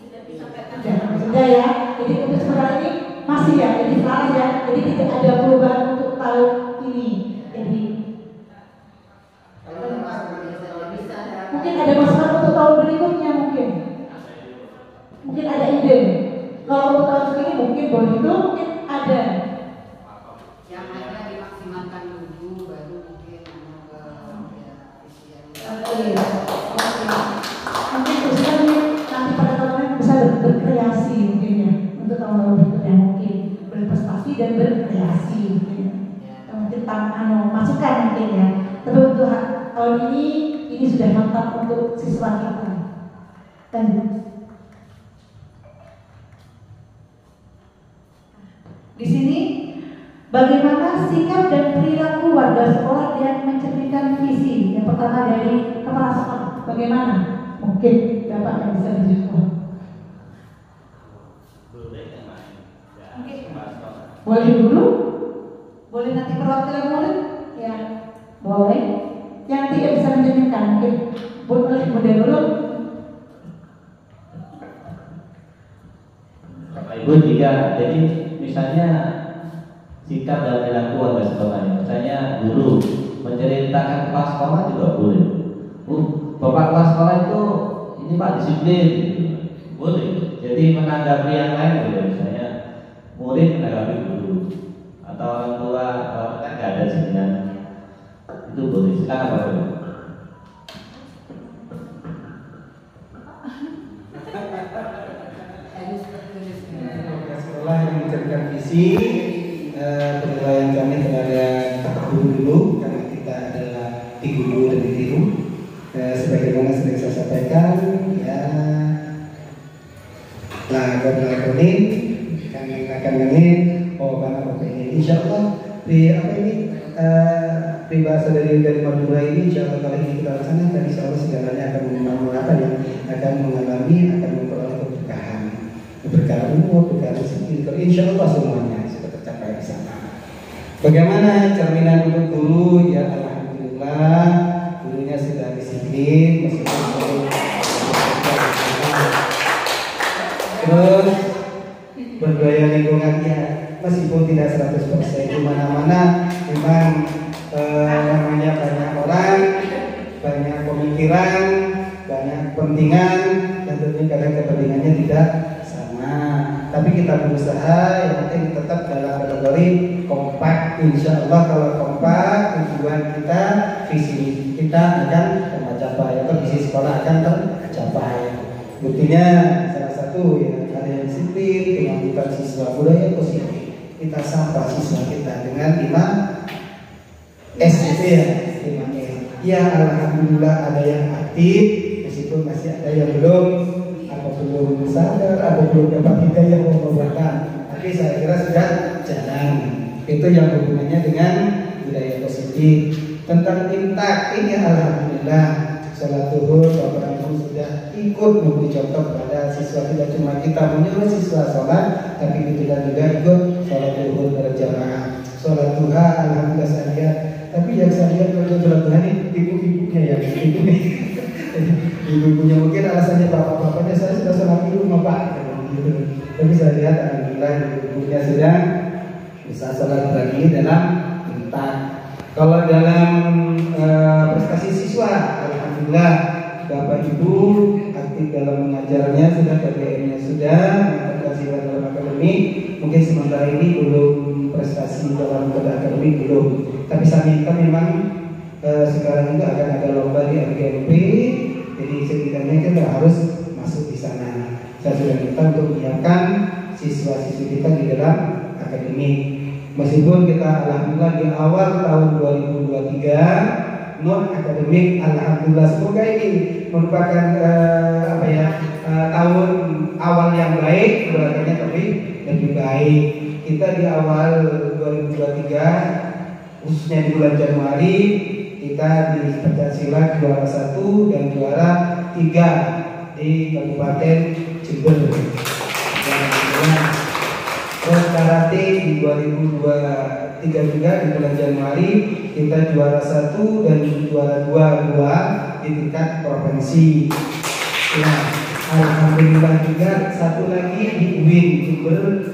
Sudah disampaikan. Sudah ya. Jadi untuk sekolah ini masih ya, jadi selaras ya. Jadi tidak ada perubahan untuk tahun ini. Jadi mungkin ada masukan untuk tahun berikutnya mungkin. Mungkin ada ide. Kalau untuk tahun segini mungkin boleh itu, mungkin ada. Yang ada dimaksimalkan dulu, baru mungkin visi yang Mungkin usaha nanti pada tahun bisa berkreasi mungkin ya, untuk tahun berikutnya mungkin berprestasi dan berkreasi mungkin. Mungkin masukan mungkin ya. Tapi untuk tahun ini sudah mantap untuk siswa kita. Dan di sini bagaimana sikap dan perilaku warga sekolah yang mencerminkan visi? Yang pertama dari kepala sekolah, bagaimana? Mungkin Bapak yang bisa dijawab. Boleh dulu? Boleh nanti perwakilan murid? Ya, boleh. Yang tidak bisa mencerminkan, mungkin boleh dulu. Bapak Ibu juga, jadi misalnya sikap dan perilaku warga sekolah, misalnya guru menceritakan kepala sekolah juga boleh. Bapak kepala sekolah itu ini Pak disiplin, boleh. Jadi menanggapi yang lain boleh, misalnya murid menanggapi guru atau orang tua kan nggak ada sebenarnya, itu boleh. Silakan Bapak Ibu. Sekolah yang mencerminkan visi, penilaian kami terhadap guru dulu, karena kita adalah diguru dan ditiru. Sebagaimana sering saya sampaikan, ya lakonin, kangenin, oh karena ini, insya Allah di apa ini Tapi bahasa dari Madura ini insya Allah kalau ini kita laksanakan, insya Allah segalanya akan mengalami memperoleh keberkahan, keberkahan umur, keberkahan rezeki. Insya Allah semuanya sudah tercapai di sana. Bagaimana cerminan untuk guru? Ya alhamdulillah, gurunya sudah disiplin, terus berdaya lingkungannya meskipun tidak 100%, di mana-mana memang namanya banyak orang, banyak pemikiran, banyak kepentingan, dan tentunya kadang kepentingannya tidak sama. Tapi kita berusaha yang penting tetap dalam kategori kompak. Insya Allah kalau kompak, tujuan kita, visi kita akan tercapai, atau visi sekolah akan tercapai. Buktinya salah satu ya, ada yang disiplin, kemampuan siswa, budaya positif. Kita sapa siswa kita dengan 5S itu ya, 5S. Ya alhamdulillah ada yang aktif, meskipun masih ada yang belum sadar, atau belum dapat hidayah mengobatan. Tapi saya kira sudah jalan. Itu yang hubungannya dengan budaya positif. Tentang imtak ini alhamdulillah, sholat zuhur Bapak Ibu sudah ikut memberi contoh kepada siswa. Tidak cuma kita menyuruh siswa sholat, tapi kita juga ikut sholat zuhur berjamaah. Sholat duha alhamdulillah saya lihat. Tapi yang saya lihat kalau sholat duha ini ibu-ibunya ya, ibu-ibunya mungkin alasannya bapak-bapaknya saya sudah sholat di rumah Pak, gitu. Tapi saya lihat alhamdulillah ibu-ibunya sudah bisa sholat lagi dalam imtak. Kalau dalam prestasi siswa, alhamdulillah Bapak Ibu aktif dalam mengajarnya, sudah KBM-nya sudah, prestasi dalam akademik. Mungkin sementara ini belum prestasi dalam akademik belum. Tapi saya minta memang sekarang itu akan ada lomba di RGMP, jadi setidaknya kita harus masuk di sana. Saya sudah minta untuk menyiapkan siswa-siswi kita di dalam akademik. Meskipun kita alhamdulillah di awal tahun 2023 non akademik, alhamdulillah semoga ini merupakan tahun awal yang baik, doakannya tapi lebih baik. Kita di awal 2023 khususnya di bulan Januari kita di pencaksilat juara 1 dan juara 3 di Kabupaten Jember. Terus karate di 2023 juga di bulan Januari kita juara 1 dan juara 2 di tingkat provinsi. Nah, alhamdulillah juga satu lagi di UIN Jember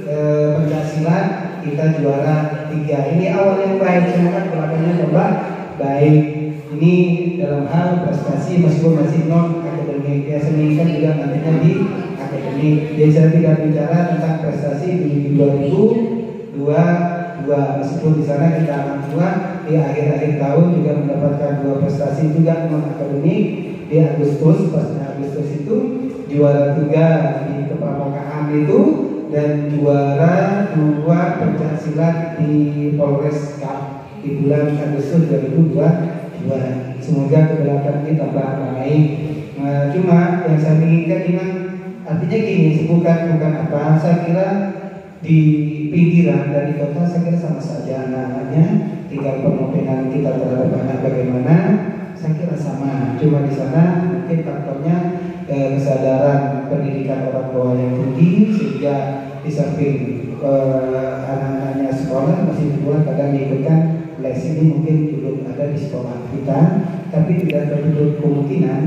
pencaksilat kita juara 3. Ini awal yang baik, semoga belakangnya tambah baik. Ini dalam hal prestasi meskipun masih non akademik. Biasanya kan juga nantinya di akademik. Jadi saya tidak bicara tentang prestasi di 2022, meskipun di sana kita alhamdulillah di akhir-akhir tahun juga mendapatkan 2 prestasi juga non akademik. Di Agustus, pas Agustus itu juara 3 di kepramukaan itu dan juara 2 pencaksilat di Polres Cup di bulan Agustus 2022. Semoga ke belakang kita tambah baik. Cuma yang saya inginkan memang artinya gini, bukan apa. Saya kira di pinggiran dari kota saya kira sama saja anak-anaknya, tinggal penopenan kita terhadap anak bagaimana, saya kira sama. Cuma di sana mungkin faktornya kesadaran pendidikan orang tua yang tinggi, sehingga di samping anak-anaknya sekolah masih kedua kadang diikutkan les ini mungkin belum ada di sekolah kita, tapi tidak tertutup kemungkinan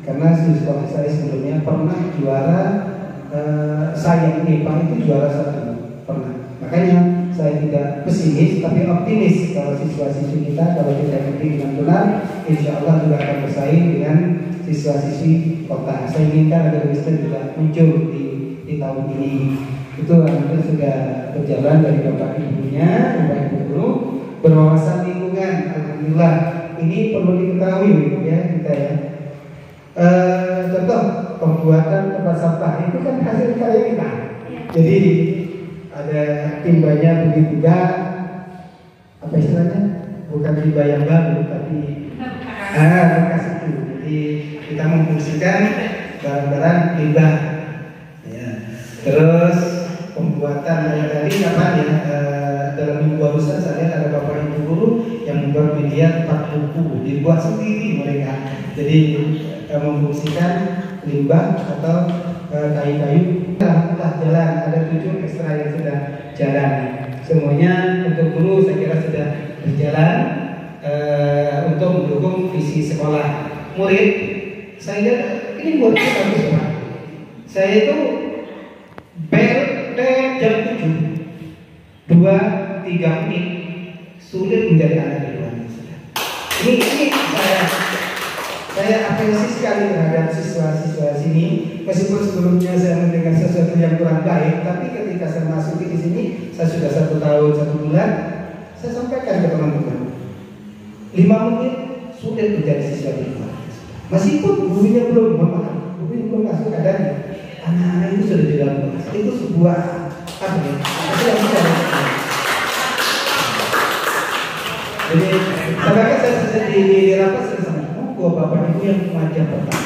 karena di sekolah saya sebelumnya pernah juara saya ini Pak itu juara 1 pernah. Makanya saya tidak pesimis tapi optimis kalau siswa-siswi kita kalau kita didik dengan benar, insya Allah juga akan bersaing dengan siswa-siswi kota. Saya inginkan agar bisa juga muncul di tahun ini. Itu alhamdulillah sudah berjalan dari Bapak Ibunya, Bapak Ibu guru berwawasan lingkungan. Alhamdulillah ini perlu diketahui ya kita ya. Contoh pembuatan tempat sampah itu kan hasil karya kita. Jadi ada timbanya begitu juga apa istilahnya, bukan timba yang baru tapi bekas itu. Jadi kita memfungsikan barang-barang limbah. Ya. Terus pembuatan tadi apa ya dalam dalam minggu barusan saya lihat ada bapak ibu guru yang membuat media 4 buku dibuat sendiri mereka. Jadi memfungsikan limbah atau kayu-kayu telah jalan, ada 7 ekstra yang sudah jalan. Semuanya untuk guru saya kira sudah berjalan untuk mendukung visi sekolah. Murid, saya ini buat kita semua. Saya itu bel jam 7 2-3 menit sulit menjadi anak di luar. Ini saya apresiasi sekali terhadap siswa-siswa sini. Meskipun sebelumnya saya mendengar sesuatu yang kurang baik, tapi ketika saya masuk di sini, saya sudah 1 tahun 1 bulan, saya sampaikan ke teman-teman. 5 menit sulit menjadi siswa di luar. Meskipun gurunya belum masuk keadaan anak-anak itu sudah di dalam kelas. Itu sebuah apa ya? Itu yang bisa. Jadi, apakah saya di rapat sama bapak ibu yang jam pertama?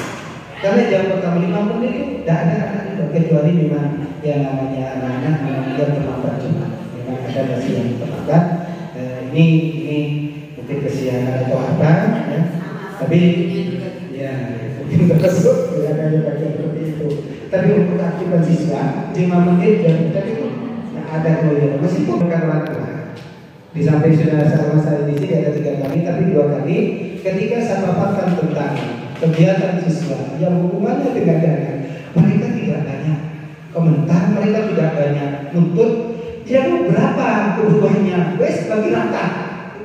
Karena jam pertama 5 menit itu tidak ada anak itu kecuali memang yang namanya anak-anak yang terlambat cuma. Memang ada masih yang terlambat. Ini mungkin kesiangan atau apa? Ya. Tapi ya mungkin termasuk tidak ada bagian seperti itu. Tapi untuk aktifkan siswa 5 menit dan itu ada kemudian meskipun bukan orang tua. Di samping sudah saya di sini ada 3 kali, tapi 2 kali ketika saya paparkan tentang kegiatan siswa yang hubungannya dengan dana, mereka tidak banyak komentar, mereka tidak banyak nuntut. Ya berapa kebutuhannya? Wes bagi rata.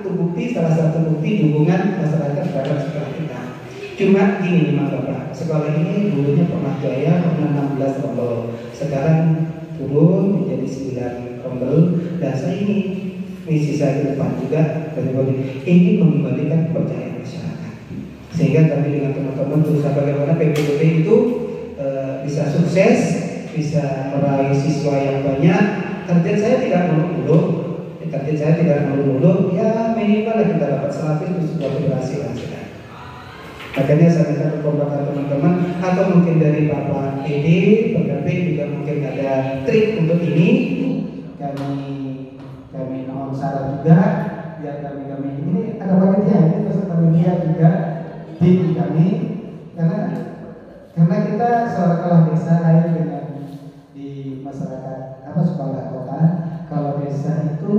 Itu bukti, salah satu bukti dukungan masyarakat terhadap sekolah kita. Cuma gini Mas Bapak, sekolah ini dulunya pernah jaya, pernah 16 rombel. Sekarang turun menjadi 9 rombel. Dan saya ini misi saya ke depan juga ini mengembalikan kepercayaan masyarakat. Sehingga kami dengan teman-teman berusaha bagaimana PPDB itu bisa sukses, bisa meraih siswa yang banyak. Target saya tidak muluk-muluk, ya minimal kita dapat 100 itu sebuah keberhasilan sudah. Makanya saya minta kekompakan teman-teman atau mungkin dari Bapak Edi, pendamping juga mungkin ada trik untuk ini. Kami mohon saran juga biar kami ini ada panitia ini peserta media juga tim kami karena kita seorang kepala desa lain dengan di masyarakat sekolah kota. Kalau desa itu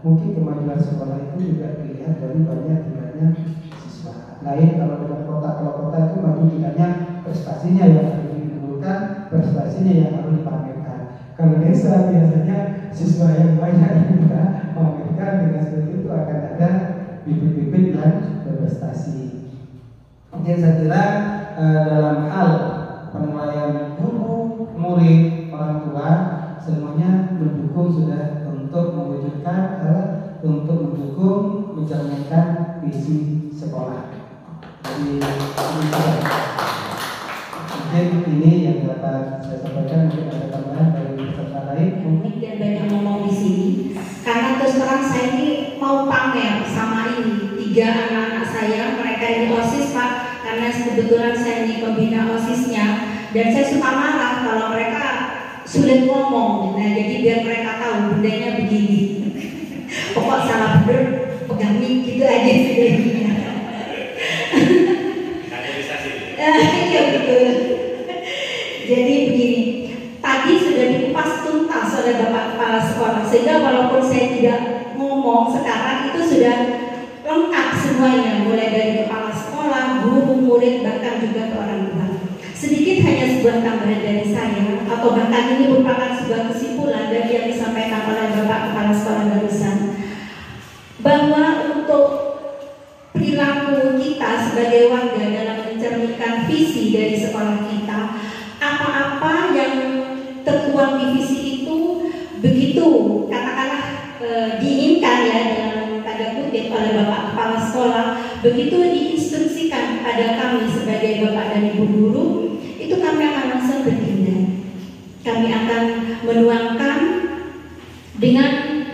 mungkin kemajuan sekolah itu juga dilihat dari banyaknya siswa. Lain kalau dengan kota itu maju tidaknya prestasinya yang harus diunggulkan, prestasinya yang harus dipamerkan. Kalau desa biasanya siswa yang banyak juga pamerkan, dengan seperti itu akan ada bibit-bibit yang berprestasi. Jadi saya kira dalam hal penilaian guru, murid, orang tua semuanya mendukung sudah untuk mewujudkan untuk mendukung mencerminkan visi sekolah. Jadi mungkin ini yang dapat saya sampaikan. Mungkin ada tambahan dari peserta lain. Mungkin dan banyak ngomong di sini karena terus terang saya ini mau pamer sama ini 3 anak-anak saya, mereka ini OSIS Pak, karena kebetulan saya ini pembina OSISnya dan saya suka marah kalau mereka sulit ngomong. Nah jadi biar mereka tahu bundanya begini. Pokok salah bener pegang mic gitu aja sebenarnya. Iya betul. Jadi begini, tadi sudah dikupas tuntas oleh Bapak Kepala Sekolah, sehingga walaupun saya tidak ngomong sekarang itu sudah lengkap semuanya, mulai dari kepala sekolah, guru, murid, bahkan juga ke orang tua. Sedikit hanya sebuah tambahan dari saya, atau bahkan ini merupakan sebuah kesimpulan dari yang disampaikan oleh Bapak Kepala Sekolah barusan, bahwa untuk perilaku kita sebagai warga dalam mencerminkan visi dari sekolah kita, apa-apa yang tertuang di visi itu begitu katakanlah diinginkan ya dengan tanda kutip oleh Bapak Kepala Sekolah, begitu diinstruksikan kepada kami sebagai Bapak dan Ibu guru, itu kami akan langsung bertindak. Kami akan menuangkan dengan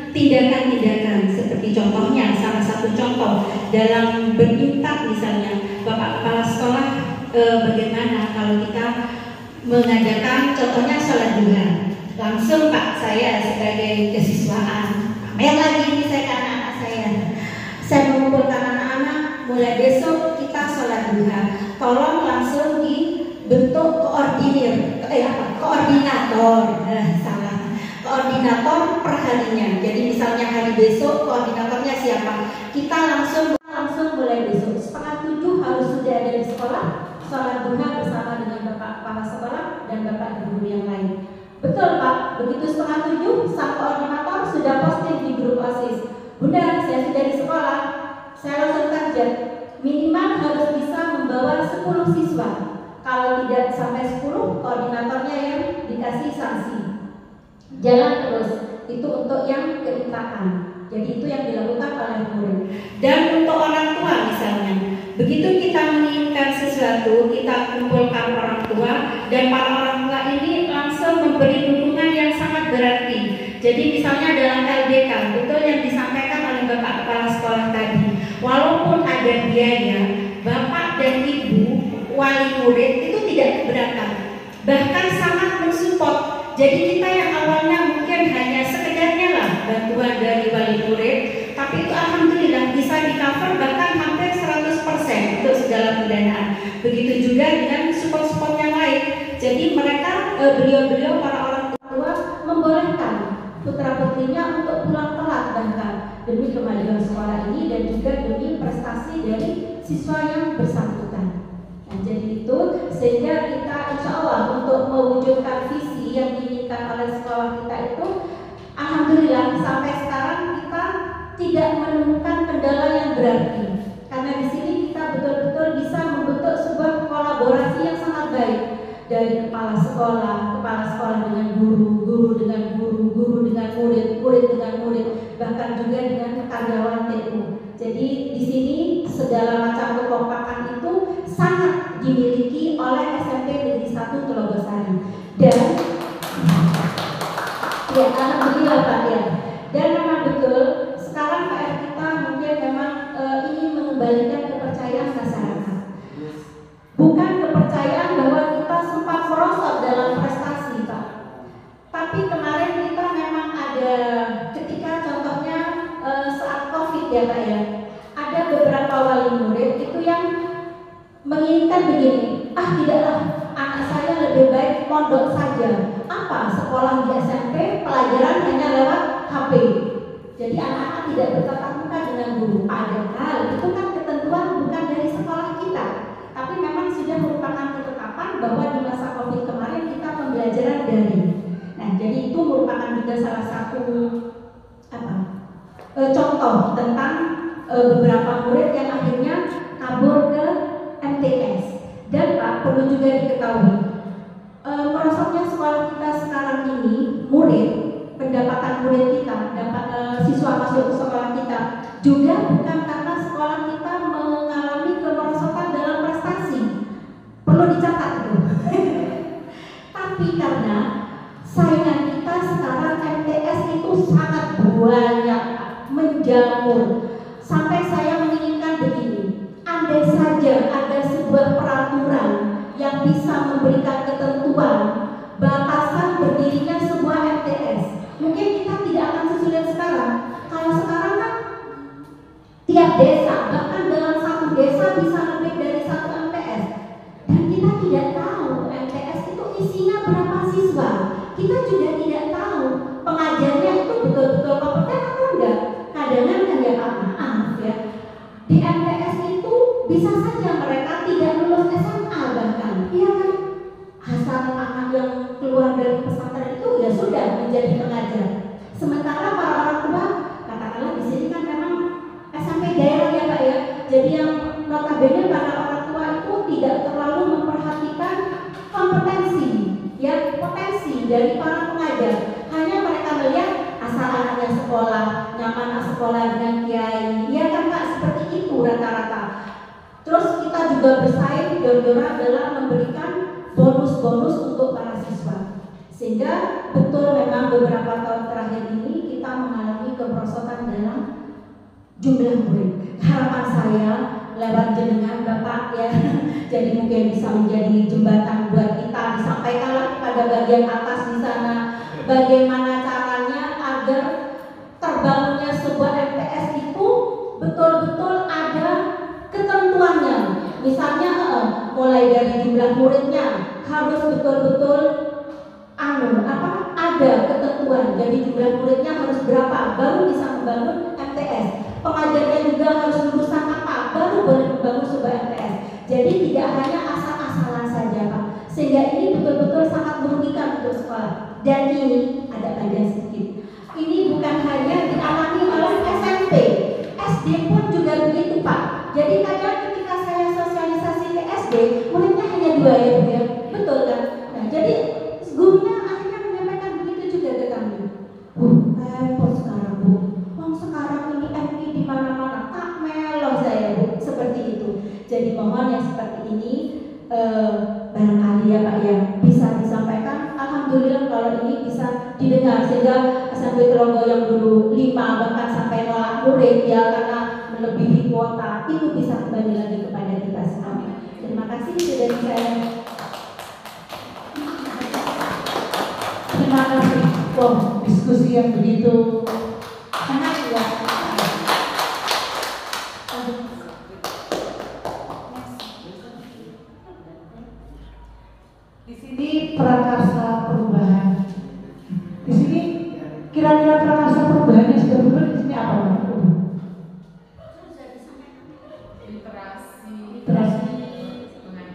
tindakan-tindakan seperti contohnya, salah satu contoh dalam berintak misalnya Bapak Kepala Sekolah bagaimana kalau kita mengadakan contohnya sholat duha, langsung Pak saya sebagai kesiswaan Yang lagi ini saya ke anak-anak saya mengumpulkan anak-anak, mulai besok kita sholat duha. Tolong langsung dibentuk koordinator perharinya. Jadi misalnya hari besok koordinatornya siapa? Kita langsung mulai besok 6:30 harus sudah ada di sekolah, sholat duha bersama dengan bapak kepala sekolah dan bapak guru yang lain. Betul Pak, begitu 6:30 sang koordinator sudah posting di grup OSIS. Bunda, saya sudah di sekolah, saya langsung target minimal harus bisa membawa 10 siswa. Kalau tidak sampai 10, koordinatornya yang dikasih sanksi. Jalan terus, itu untuk yang keintrakan. Jadi itu yang dilakukan oleh murid. Dan untuk orang tua misalnya, begitu kita menginginkan sesuatu, kita kumpulkan orang tua, dan para orang tua ini langsung memberi dukungan yang sangat berarti. Jadi misalnya dalam LDK, betul yang disampaikan oleh Bapak Kepala Sekolah tadi, walaupun ada biaya, Bapak dan Ibu wali murid itu tidak keberatan, bahkan sangat mensupport. Jadi kita yang awalnya mungkin hanya sekedarnya lah bantuan dari wali murid, tapi itu alhamdulillah bisa di cover bahkan hampir 100% untuk segala pendanaan. Begitu juga dengan support-support yang lain. Jadi mereka beliau-beliau para orang tua membolehkan putra putrinya untuk pulang telat bahkan demi kemajuan sekolah ini dan juga demi prestasi dari siswa yang bersangkutan. Nah, jadi itu sehingga kita insya Allah untuk mewujudkan visi yang diinginkan oleh sekolah kita itu, alhamdulillah sampai sekarang kita tidak menemukan kendala yang berarti. Karena di sini kita betul-betul bisa membentuk sebuah kolaborasi yang sangat baik dari kepala sekolah dengan guru, guru dengan guru, guru dengan murid, murid dengan murid, bahkan juga dengan karyawan TU. Jadi di sini segala macam kekompakan itu sangat dimiliki oleh SMP Negeri 1 Telogosari. Dan ya alhamdulillah Pak ya. Dan memang betul sekarang PR kita mungkin memang ingin mengembalikan kepercayaan masyarakat. Bukan kepercayaan bahwa kita sempat merosot dalam prestasi Pak. Tapi kemarin kita memang ada ketika contohnya saat COVID ya Pak ya, ada beberapa wali murid itu yang menginginkan begini, tidaklah anak saya lebih baik mondok saja. Apa sekolah di SMP pelajaran hanya lewat HP. Jadi anak-anak tidak bertatap muka dengan guru. Padahal itu kan ketentuan bukan dari sekolah kita, tapi memang sudah merupakan ketetapan bahwa di masa COVID kemarin kita pembelajaran daring. Nah, jadi itu merupakan juga salah satu contoh tentang beberapa murid yang akhirnya kabur ke MTS. Dan Pak, perlu juga diketahui merosotnya sekolah kita sekarang ini, murid, pendapatan murid kita, siswa masuk ke sekolah kita juga bukan karena sekolah kita mengalami kemerosotan dalam prestasi, perlu dicatat itu. Tapi karena saingan kita sekarang MTS itu sangat banyak, menjamur. Sampai saya menginginkan begini, andai saja ada sebuah peraturan yang bisa memberikan ketentuan batasan berdirinya sebuah MTS, mungkin kita tidak akan sesulit sekarang. Kalau sekarang kan tiap desa, bahkan dalam satu desa bisa lebih dari satu MTS, dan kita tidak tahu MTS itu isinya berapa siswa. Kita juga tidak tahu pengajarnya itu betul-betul kompeten atau enggak. Kadang-kadang ya Pak, maaf ya, di MTS itu bisa saja mereka tidak lulus SMA bahkan, iya kan? Asal anak yang keluar dari pesantren itu ya sudah menjadi pengajar. Sementara para orang tua, katakanlah di sini kan memang SMP daerah ya Pak ya. Jadi yang notabene para orang tua itu tidak terlalu memperhatikan kompetensi, ya potensi dari para pengajar. Hanya mereka melihat asal anaknya sekolah, nyaman sekolah dengan kiai, ya kan Pak, seperti itu rata-rata. Terus kita juga bersaing jor-joran dalam memberikan bonus-bonus untuk para siswa. Sehingga betul memang beberapa tahun terakhir ini kita mengalami kemerosotan dalam jumlah murid. Harapan saya lewat jenengan Bapak ya, jadi mungkin bisa menjadi jembatan buat kita, disampaikanlah kepada bagian atas di sana bagaimana caranya agar terbangunnya sebuah MTS itu betul-betul ada ketentuannya. Misalnya mulai dari jumlah muridnya harus betul-betul ada ketentuan. Jadi jumlah muridnya harus berapa baru bisa membangun MTS. Pengajarnya juga harus lulusan apa baru boleh membangun sebuah MTS. Jadi tidak hanya asal-asalan saja Pak. Sehingga ini betul-betul sangat merugikan untuk sekolah. Dan ini ada bagian sedikit. Ini bukan hanya dialami oleh SMP, SD pun juga begitu Pak. Jadi kadang ketika saya sosialisasi ke SD, muridnya hanya 2 ya Bu ya, betul kan? Nah jadi gurunya akhirnya menyampaikan begitu juga ke kami. Bu, repot sekarang Bu. Sekarang ini MI di mana-mana, tak meloh saya Bu, seperti itu. Jadi mohon yang seperti ini barangkali ya Pak yang bisa disampaikan. Alhamdulillah kalau ini bisa didengar sehingga SMP Tronggo yang dulu 5 bahkan sampai nolak murid ya karena melebihi kuota itu bisa kembali lagi kepada kita semua. Terima kasih sudah saya. Terima kasih. Wow, diskusi yang begitu hangat ya. Di sini prakarsa perubahan. Di sini kira-kira prakarsa perubahannya sudah betul di sini apa Pak? Literasi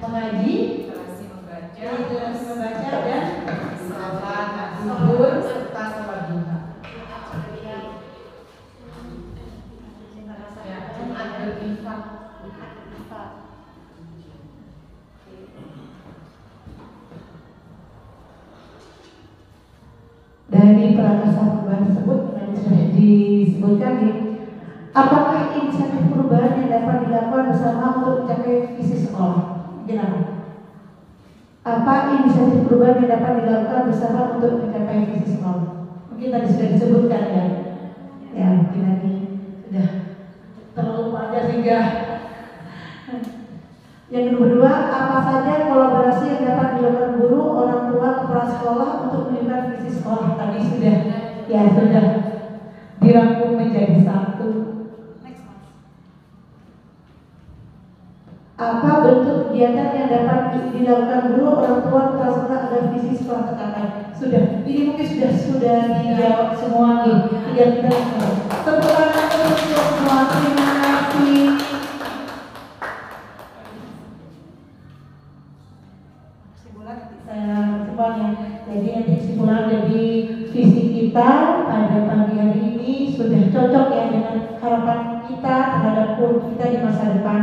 mengaji, literasi membaca, dan salat zuhur serta salat duha. Ya, Jumat berinfak. Dari prakarsa perubahan tersebut sudah disebutkan nih, apakah inisiatif perubahan yang dapat dilakukan bersama untuk mencapai visi sekolah? Gimana? Apa inisiatif perubahan yang dapat dilakukan bersama untuk mencapai visi sekolah? Mungkin tadi sudah disebutkan ya. Ya mungkin tadi sudah terlalu panjang sehingga. Yang kedua, apa saja kolaborasi yang dapat dilakukan guru, orang tua, kepala sekolah untuk meningkatkan visi sekolah? Tadi sudah dirangkum menjadi satu. Apa bentuk kegiatan yang dapat dilakukan guru, orang tua, kepala sekolah agar visi sekolah tercapai? Sudah, ini mungkin sudah dijawab semua nih. Yang kita tepuk tangan untuk semua. Terima kasih. Jadi nanti kesimpulan dari visi kita pada pagi hari ini sudah cocok ya dengan harapan kita terhadap guru kita di masa depan.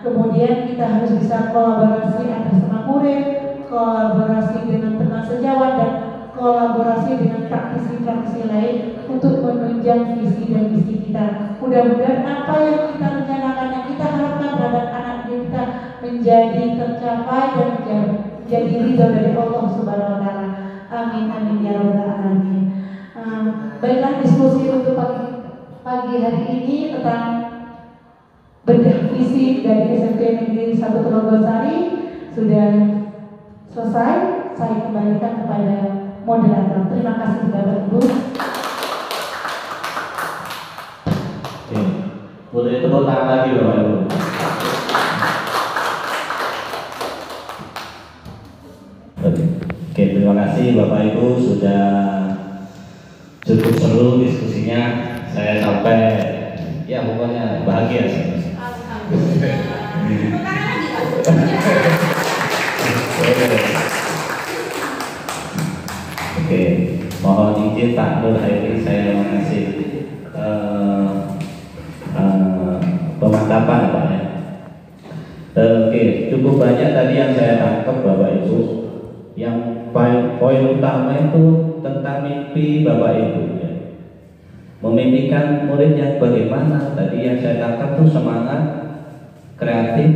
Kemudian kita harus bisa kolaborasi antar sama murid, kolaborasi dengan teman sejawat dan kolaborasi dengan praktisi-praktisi lain untuk menunjang visi dan misi kita. Mudah-mudahan apa yang kita rencanakan, yang kita harapkan terhadap anak kita menjadi tercapai dan menjadi ridho dari Allah Subhanahu Wa Taala. Amin amin ya rabbal alamin. Baiklah, diskusi untuk pagi hari ini tentang bedah visi dari SMP Negeri 1 Telogosari sudah selesai. Saya kembalikan kepada moderator. Terima kasih Bapak Ibu. Boleh tepuk tangan lagi Bapak Ibu. Oke, terima kasih Bapak Ibu sudah cukup seru diskusinya. Saya sampai ya pokoknya bahagia sih. Oke, mohon izin Pak Nur Hairi saya mengasih pemantapan Pak ya. Oke, cukup banyak tadi yang saya tangkap Bapak Ibu. Yang poin utama itu tentang mimpi Bapak Ibu ya. Memimpikan murid yang bagaimana. Tadi yang saya tangkap itu semangat, kreatif,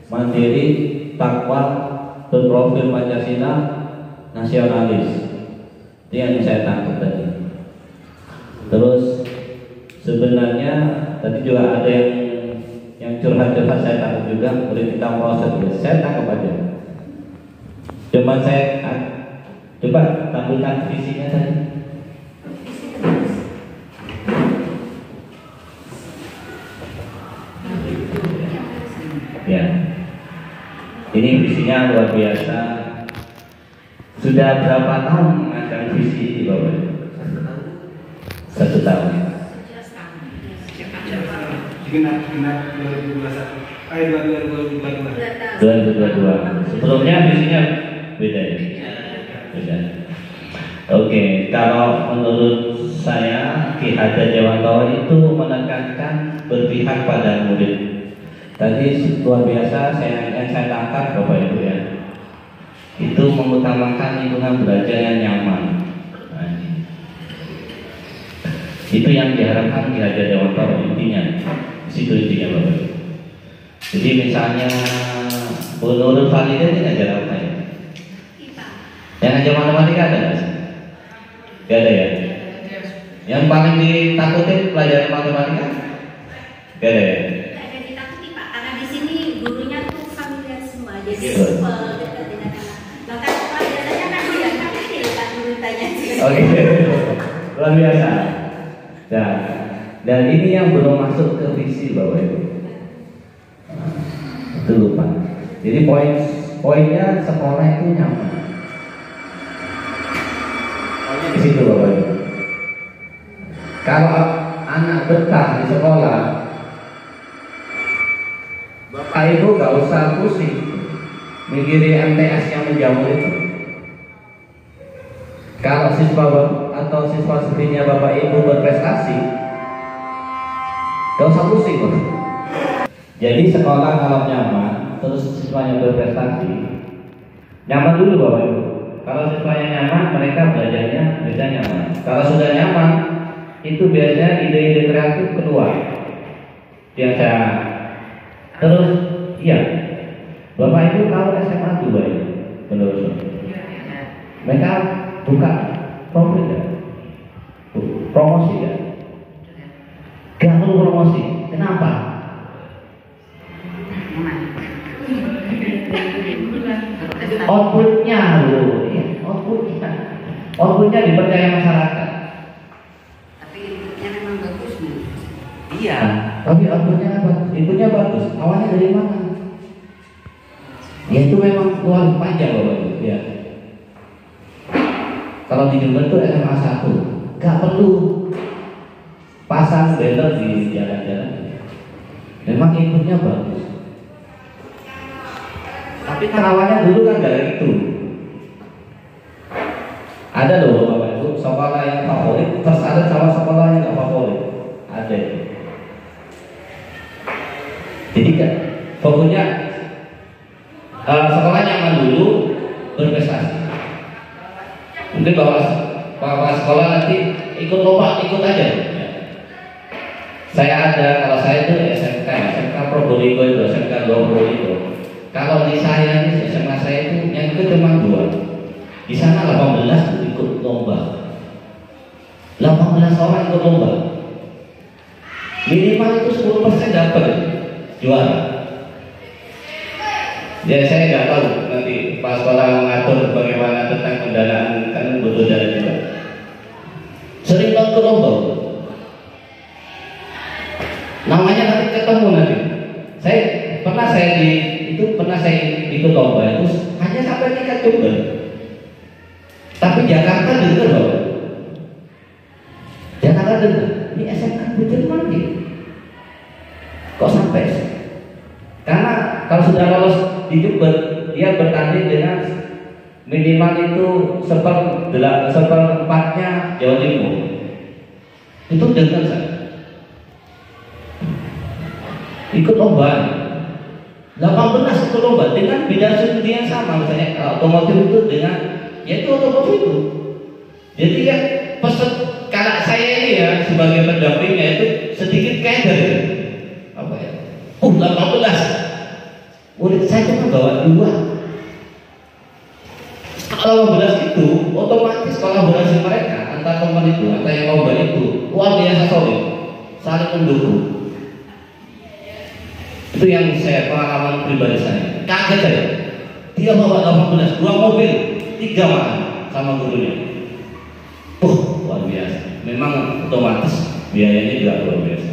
mandiri, takwa, berprofil Pancasila, nasionalis. Itu yang saya tangkap tadi. Terus sebenarnya tadi juga ada yang curhat-curhat saya tangkap juga, murid kita proses ya. Saya tangkap aja. Coba saya tampilkan visinya tadi. Ini visinya luar biasa. Sudah berapa tahun mengajar visi di Bapak? 1 tahun. Genap 2022. 2022. Sebelumnya visinya beda ya? Beda. Oke, kalau menurut saya Ki Hajar Dewantoro itu menekankan berpihak pada murid. Tadi luar biasa yang saya tangkap Bapak Ibu ya. Itu mengutamakan lingkungan belajar yang nyaman. Nah, itu yang diharapkan Ki Hajar Dewantoro intinya. Situ intinya Bapak Ibu. Jadi misalnya Bu Nurul Falidah ini ngajar apa ya? Yang ngajar matematika ada nggak? Gak ada ya? Yang paling ditakutin pelajaran matematika? Gak ada ya? Gak ada ditakuti Pak, karena di sini gurunya tuh familiar semua, jadi Gitu. simple dekat dengan anak. Bahkan pelajarannya kan dia kan kecil Pak guru tanya. Oke, luar biasa. Nah, dan ini yang belum masuk ke visi Bapak Ibu. Itu lupa. Jadi poinnya sekolah itu nyaman. Poinnya di situ Bapak Ibu. Kalau anak betah di sekolah, Bapak Ibu gak usah pusing mikirin MTS yang menjamur itu. Kalau siswa atau siswa studinya Bapak Ibu berprestasi, gak usah pusing Bapak. Jadi sekolah kalau nyaman, terus siswanya berprestasi, nyaman dulu Bapak Ibu. Kalau siswanya nyaman, mereka belajarnya bisa nyaman. Kalau sudah nyaman, itu biasanya ide-ide kreatif keluar. Yang saya terus, iya, Bapak Ibu tahu SMA 2 ya, menurut saya. Mereka buka promosi ya, gak perlu promosi. Kenapa? Outputnya loh, ya, outputnya dipercaya masyarakat. Iya, tapi outputnya bagus, inputnya bagus. Awalnya dari mana? Ya itu memang uang panjang Bapak Ibu. Ya. Kalau di Jember itu SMA 1, gak perlu pasang banner di jalan-jalan. Memang inputnya bagus. Tapi kan awalnya dulu kan gak gitu. Ada loh Bapak Ibu, sekolah yang favorit, terus ada sekolah yang gak favorit. Ada. Jadi kan fokusnya sekolah nyaman dulu, berprestasi. Mungkin bawa sekolah nanti ikut lomba, ikut aja. Saya ada, kalau saya itu SMK Probolinggo itu, SMK 2 Probolinggo. Kalau di saya ini SMA saya itu yang ikut cuma 2. Di sana 18 ikut lomba. 18 orang ikut lomba. Minimal itu 10% dapat juara. Ya saya nggak tahu nanti pas sekolah mengatur bagaimana tentang pendanaan, kan butuh dana juga. Sering banget ke lomba. Namanya nanti ketemu nanti. Saya pernah ikut lomba itu hanya sampai tingkat Jember. Tapi Jakarta dengar loh. Jakarta dengar. Ini SMK Jerman nih. Kok sampai? Karena kalau sudah lolos di Jember, dia bertanding dengan minimal itu 1/4-nya Jawa Timur. Itu dengar saya. Ikut lomba 18 ikut lomba dengan bidang studi yang sama, misalnya otomotif itu dengan yaitu otomotif itu. Jadi ya pesan kalau saya ini ya sebagai pendampingnya itu sedikit keder apa ya? 18 murid saya cuma bawa 2. Kalau 18 itu otomatis kolaborasi mereka antar teman itu, antar yang lomba itu luar biasa solid, saling mendukung. Itu yang saya pengalaman pribadi saya. Kaget saya. Dia bawa 18, 2 mobil, 3 makan sama gurunya. Luar biasa. Memang otomatis biayanya juga luar biasa.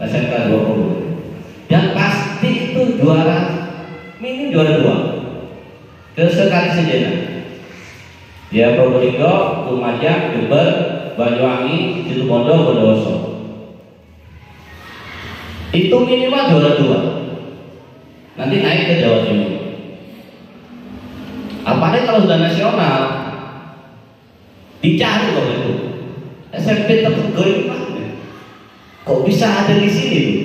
SMK 20. Dan pasti itu juara, minim juara 2. ke sekali sejenak. Ya Probolinggo, Lumajang, Jember, Banyuwangi, Situbondo, Bondowoso. Itu minimal juara 2. Nanti naik ke Jawa Timur. Apalagi kalau sudah nasional, dicari kok itu. SMP tertentu mana? Kok bisa ada di sini tuh?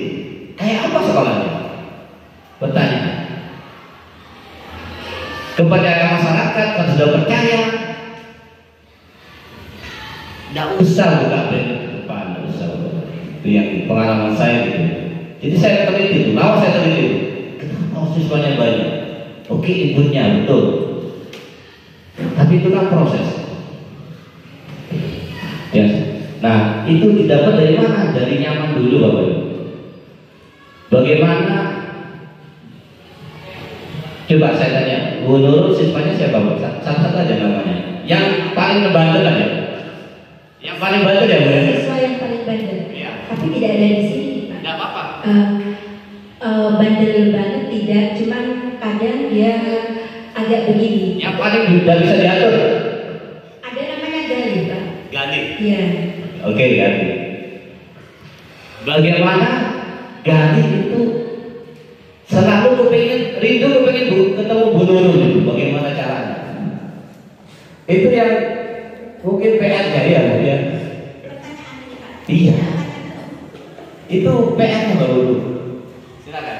Kayak apa sekolahnya? Pertanyaan. Kepada masyarakat kalau sudah percaya, tidak usah buka brand ke depan, tidak usah. Itu yang pengalaman saya gitu. Jadi saya teliti itu, lama saya teliti itu. Kenapa siswanya banyak? Oke, inputnya betul. Tapi itu kan proses. Ya. Nah, itu didapat dari mana? Dari nyaman dulu, Bapak Ibu. Bagaimana? Coba saya tanya, Bu Nurul siswanya siapa, Pak? Satu-satu aja namanya. Yang paling ngebandel aja. Yang paling bandel ya, Bu? Siswa yang paling bandel. Ya. Tapi tidak ada di sini, Pak. Tidak apa-apa. Bandel banget tidak, cuman kadang dia agak begini. Yang paling tidak bisa diatur. Ada namanya Gali, Pak. Gali. Iya. Oke, Gali. Bagaimana Gali itu selalu rindu kepingin ketemu Bu Nurul itu. Bagaimana caranya? Itu yang mungkin PR-nya ya, ya. Iya. Itu PR-nya Mbak Nurul. Silakan.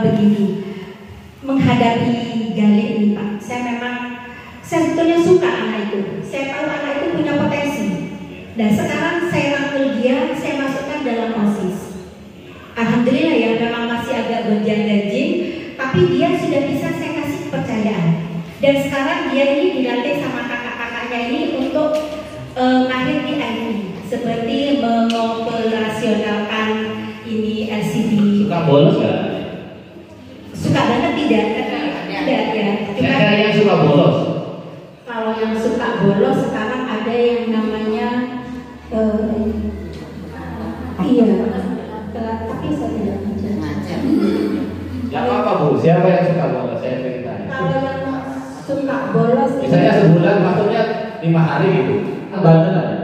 Begini, menghadapi Gali ini, Pak, saya sebetulnya suka anak itu. Saya tahu anak itu punya potensi. Dan sekarang saya rangkul dia, saya masukkan dalam OSIS. Alhamdulillah ya, memang masih agak gonjang-ganjing, tapi dia sudah bisa saya kasih kepercayaan. Dan sekarang dia ini dilatih sama kakak-kakaknya ini untuk mahir di IT, seperti mengoperasionalkan ini LCD. Suka bolos nggak? Suka banget tidak? Tidak ya. Saya cari yang suka bolos. Kalau yang suka bolos sekarang ada yang namanya iya. Tapi saya tidak macam. Ya apa Bu? Siapa yang suka bolos? Saya ceritanya. Kalau yang suka bolos, Misalnya sebulan maksudnya 5 hari gitu. Kan bandel aja.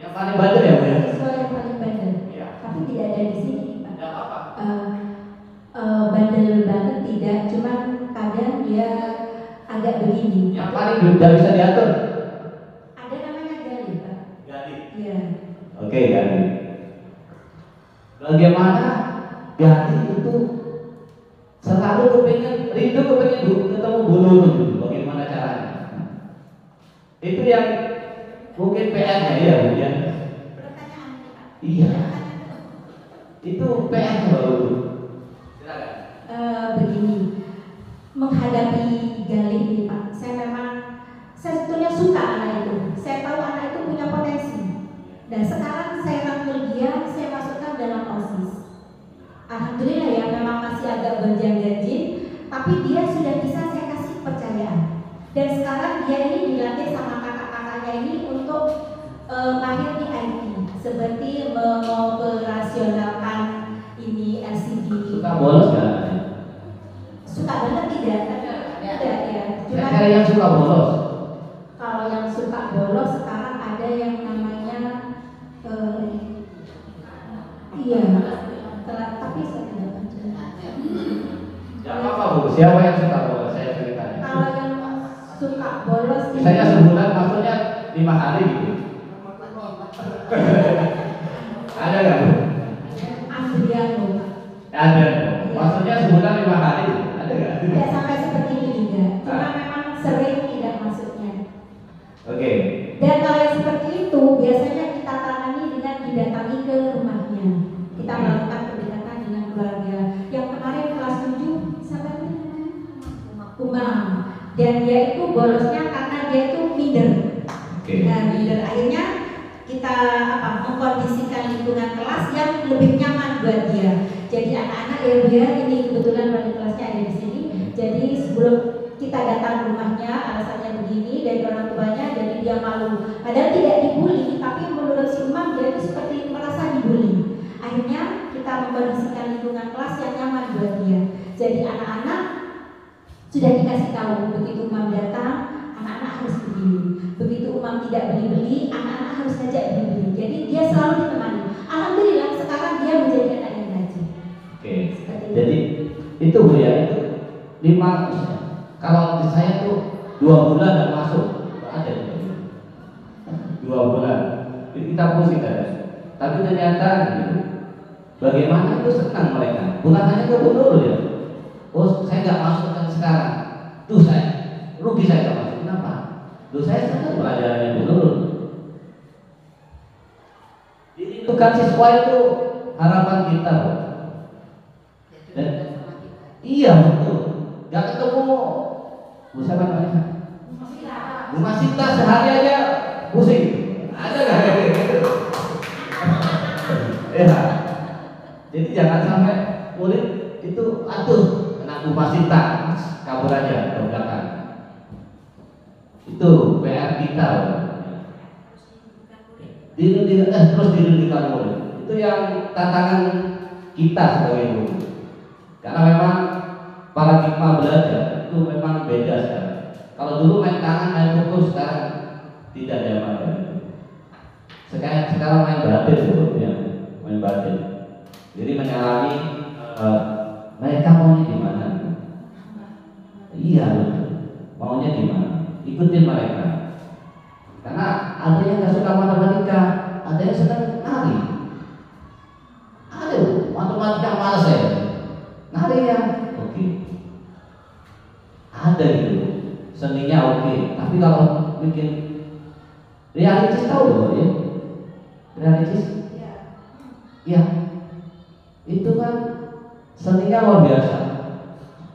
Yang paling bandel ya Bu ya? siswa yang paling bandel. Iya. Tapi tidak ada di sini, Pak. Ya apa? Bandel banget tidak, cuman kadang dia agak begini. Yang paling tidak bisa diatur. Ada namanya Gali, Pak. Gali. Iya. Oke, Gali. Bagaimana Gali itu selalu rindu kepingin ketemu Bu Nurul. Bagaimana caranya? Itu yang mungkin PR-nya ya Bu ya. Iya. Itu PR-nya Bapak Bu. Silakan. Begini, menghadapi Gali ini, Pak, saya sebetulnya suka anak itu. Saya tahu anak itu punya potensi. Dan sekarang saya rangkul dia, saya masukkan dalam OSIS. Alhamdulillah ya, memang masih agak gonjang-ganjing, tapi dia sudah bisa saya kasih kepercayaan. Dan sekarang dia ini dilatih sama kakak-kakaknya ini untuk mahir di IT, seperti mengoperasionalkan ini LCD. Suka bolos nggak? Suka banget tidak? Tidak ya. Saya cari yang suka bolos. Kalau yang suka bolos sekarang ada yang namanya iya. Tapi saya tidak baca. Ya apa Bu? Siapa yang suka bolos? Saya ceritanya. Kalau yang suka bolos Misalnya sebulan maksudnya 5 hari gitu. Ada nggak Bu? Afriano. Ada. Maksudnya sebulan 5 hari. Ada nggak? Tidak sampai seperti itu juga. Cuma memang sering tidak masuknya. Oke. Dan kalau yang seperti itu biasanya kita tangani dengan didatangi ke rumahnya. Kita melakukan pendekatan dengan keluarga. Yang kemarin kelas 7 siapa namanya? Umam. Dan dia itu bolosnya karena dia itu minder. Nah, minder akhirnya kita mengkondisikan lingkungan kelas yang lebih nyaman buat dia. Jadi anak-anak ya dia ini kebetulan wali kelasnya ada di sini. Jadi sebelum kita datang ke rumahnya alasannya begini dari orang tuanya, jadi dia malu. Padahal tidak dibully, tapi menurut si Umam dia itu seperti merasa dibully. Akhirnya kita mengkondisikan lingkungan kelas yang nyaman buat dia. Jadi anak-anak Sudah dikasih tahu, begitu Umam datang, anak-anak harus begini. Begitu Umam tidak beli-beli, anak-anak harus ngajak beli-beli. Jadi dia selalu ditemani. Alhamdulillah sekarang dia menjadi anak yang rajin. Oke. Jadi itu Bu ya, itu 5. Kalau di saya tuh 2 bulan dan masuk, ada 2 bulan. Kita pusing kan. Tapi ternyata gitu, bagaimana itu senang mereka. Bukan hanya gubernur ya. Oh saya nggak masuk kan sekarang. Tuh saya rugi, saya nggak masuk. Kenapa? Tuh saya senang pelajarannya gubernur. Itu kan siswa itu harapan kita. Dan, iya betul. Gak ketemu Bu siapa namanya? Bu Masita sehari aja pusing. Ada nggak kayak gitu? Ya. Jadi jangan sampai murid itu aduh kena Bu Masita kabur aja ke belakang. Itu PR kita. Terus dirugikan murid. Itu yang tantangan kita sebagai guru. Karena memang paradigma belajar itu memang beda sekarang. Kalau dulu main tangan, main pukul, sekarang tidak zaman. Sekarang main batin ya, main batin. Jadi menyalami mereka maunya di mana. Iya betul. Maunya di mana? Ikutin mereka. Karena ada yang nggak suka matematika, ada yang senang nari. Ada matematika malas ya. Nari ya, oke. Ada gitu, seninya oke. Tapi kalau bikin realistis tahu loh ya, realistis, ya itu kan seninya luar biasa.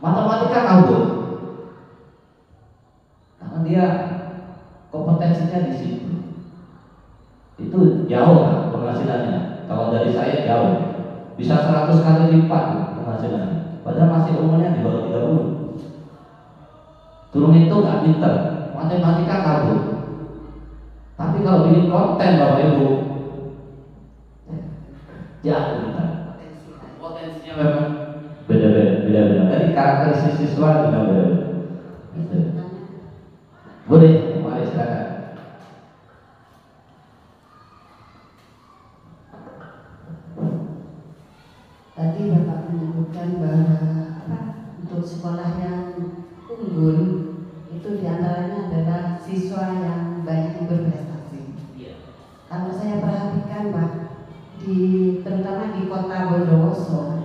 Matematika kabur, karena dia kompetensinya di situ. Itu jauh lah penghasilannya. Kalau dari saya jauh, bisa 100 kali lipat penghasilannya. Padahal masih umurnya di bawah 30. Turun itu nggak pinter, matematika kabur. Tapi kalau bikin konten Bapak Ibu, jauh kita. Potensinya memang beda-beda. Jadi karakteristik siswa beda-beda. Boleh, mari silakan. Tadi Bapak menyebutkan bahwa untuk sekolah yang unggul itu diantaranya adalah siswa yang banyak yang berprestasi. Kalau saya perhatikan Pak, terutama di kota Bondowoso,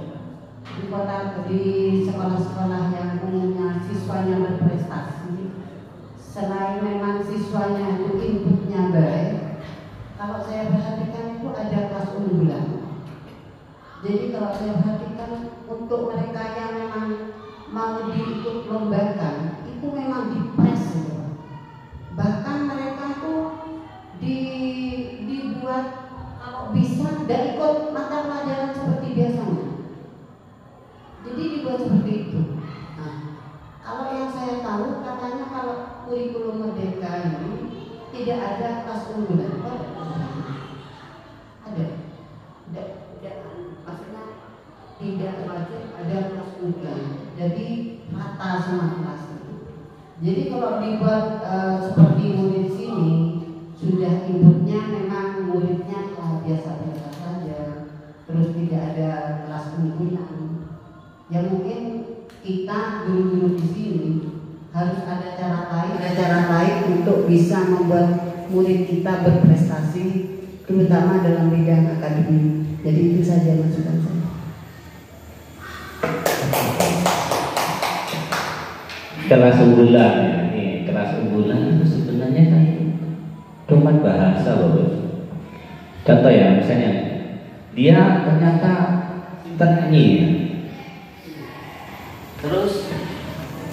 di sekolah-sekolah yang umumnya siswanya berprestasi, selain memang siswanya itu inputnya baik, kalau saya perhatikan itu ada kelas unggulan. Jadi kalau saya perhatikan untuk mereka yang memang mau diikut lombakan itu memang dipres gitu. Bahkan mereka tuh dibuat kalau bisa tidak ikut mata pelajaran seperti biasanya. Jadi dibuat seperti itu. Nah, kalau yang saya tahu katanya kalau kurikulum merdeka ini tidak ada kelas unggulan. Ada. Maksudnya tidak wajib ada kelas unggulan. Jadi rata semua kelas itu. Jadi kalau dibuat seperti murid sini sudah inputnya memang muridnya biasa-biasa saja, terus tidak ada kelas unggulan. Ya mungkin kita guru-guru di sini harus ada cara lain untuk bisa membuat murid kita berprestasi, terutama dalam bidang akademik. Jadi itu saja masukan saya. Kelas unggulan ya, ini kelas unggulan itu sebenarnya kan cuma bahasa loh. Contoh ya, misalnya dia ternyata pintar nyanyi ya. Terus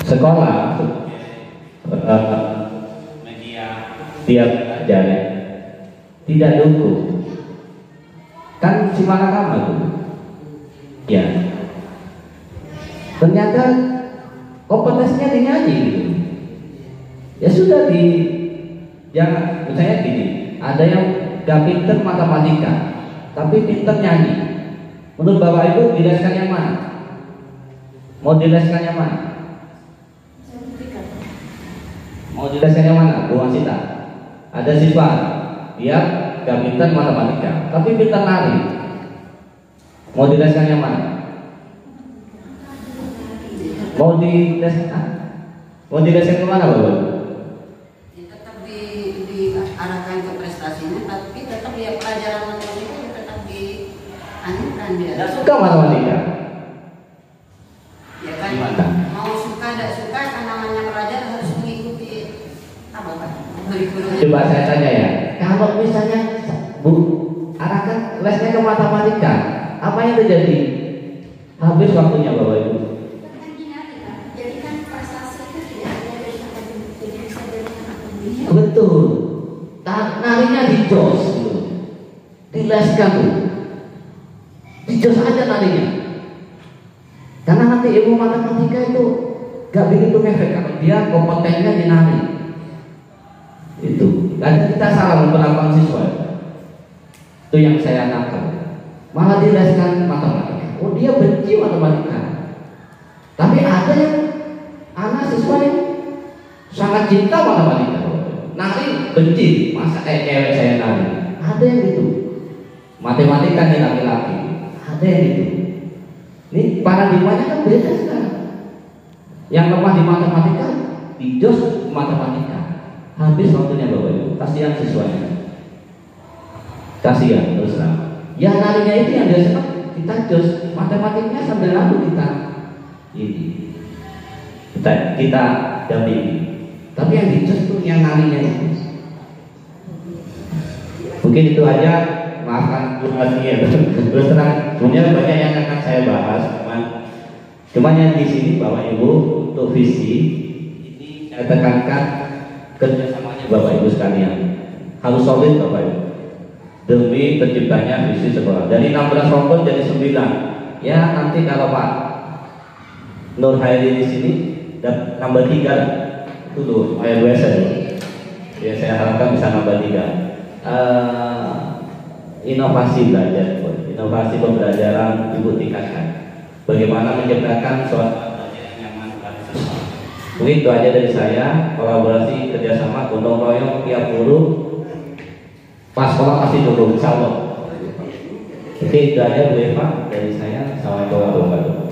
sekolah media dia belajar ya, tidak dukung. Kan si malakama tuh ya, ternyata kompetensinya di nyanyi gitu. Ya sudah jangan, misalnya gini, ada yang gak pinter matematika tapi pinter nyanyi. Menurut Bapak Ibu dileskan yang mana? Mau dileskan yang mana? Mau jelaskannya mana, Bu Wasita? Ada siswa, dia gak pintar matematika, tapi pintar nari. Mau jelaskannya mana? Mau dijelaskan kemana, Bapak? Tetap diarahkan ke prestasinya, tapi tetap ya pelajaran matematika tetap dianjurkan dia. Tidak suka matematika? Ya kan, Gimana? mau suka tidak suka kan namanya pelajar harus mengikuti apa Pak? Kurikulum. Coba saya tanya ya, kalau misalnya Bu arahkan lesnya ke matematika, apa yang terjadi? Habis waktunya Bapak Ibu. Jadi kan prestasi itu tidak hanya dari akademik, jadi bisa dari akademik. Betul. Narinya dijos, gitu. Dileskan tuh. Dijos aja narinya. Karena nanti ilmu matematika itu gak begitu ngefek kalau dia kompetennya di nari. Itu. Dan kita salah memperlakukan siswa. Itu yang saya nangkep. Malah dileskan matematika. Oh dia benci matematika. Tapi ada yang anak siswa yang sangat cinta matematika. Nari benci, masa cewek saya nari. Ada yang gitu. Matematika nih laki-laki. Ada yang gitu. Ini paradigmanya kan beda sekarang. Yang lemah di matematika, dijos matematika. Habis waktunya Bapak Ibu. Kasihan siswanya. Kasihan terus terang. Ya narinya itu yang dia senang, kita jos. Matematiknya sambil lalu kita dampingi. Tapi yang dijos itu yang narinya itu. Mungkin itu aja. Maafkan durasinya. Terus terang, sebenarnya banyak yang akan saya bahas. Cuman yang di sini Bapak Ibu untuk visi ini saya tekankan kerjasamanya Bapak Ibu sekalian. Harus solid Bapak Ibu. Demi terciptanya visi sekolah. Dari 16 rokok jadi 9. Ya nanti kalau Pak Nur Hairi di sini nambah 3 lah. Itu tuh ayat biasa. Ya saya harapkan bisa nambah 3. Inovasi belajar, inovasi pembelajaran Ibu tingkatkan. Bagaimana menciptakan suasana belajar yang nyaman bagi siswa. Mungkin itu aja dari saya. Kolaborasi kerjasama gotong royong tiap guru pas sekolah pasti dulu, insya Allah. Oke, itu aja Bu Eva dari saya. Assalamualaikum warahmatullahi wabarakatuh.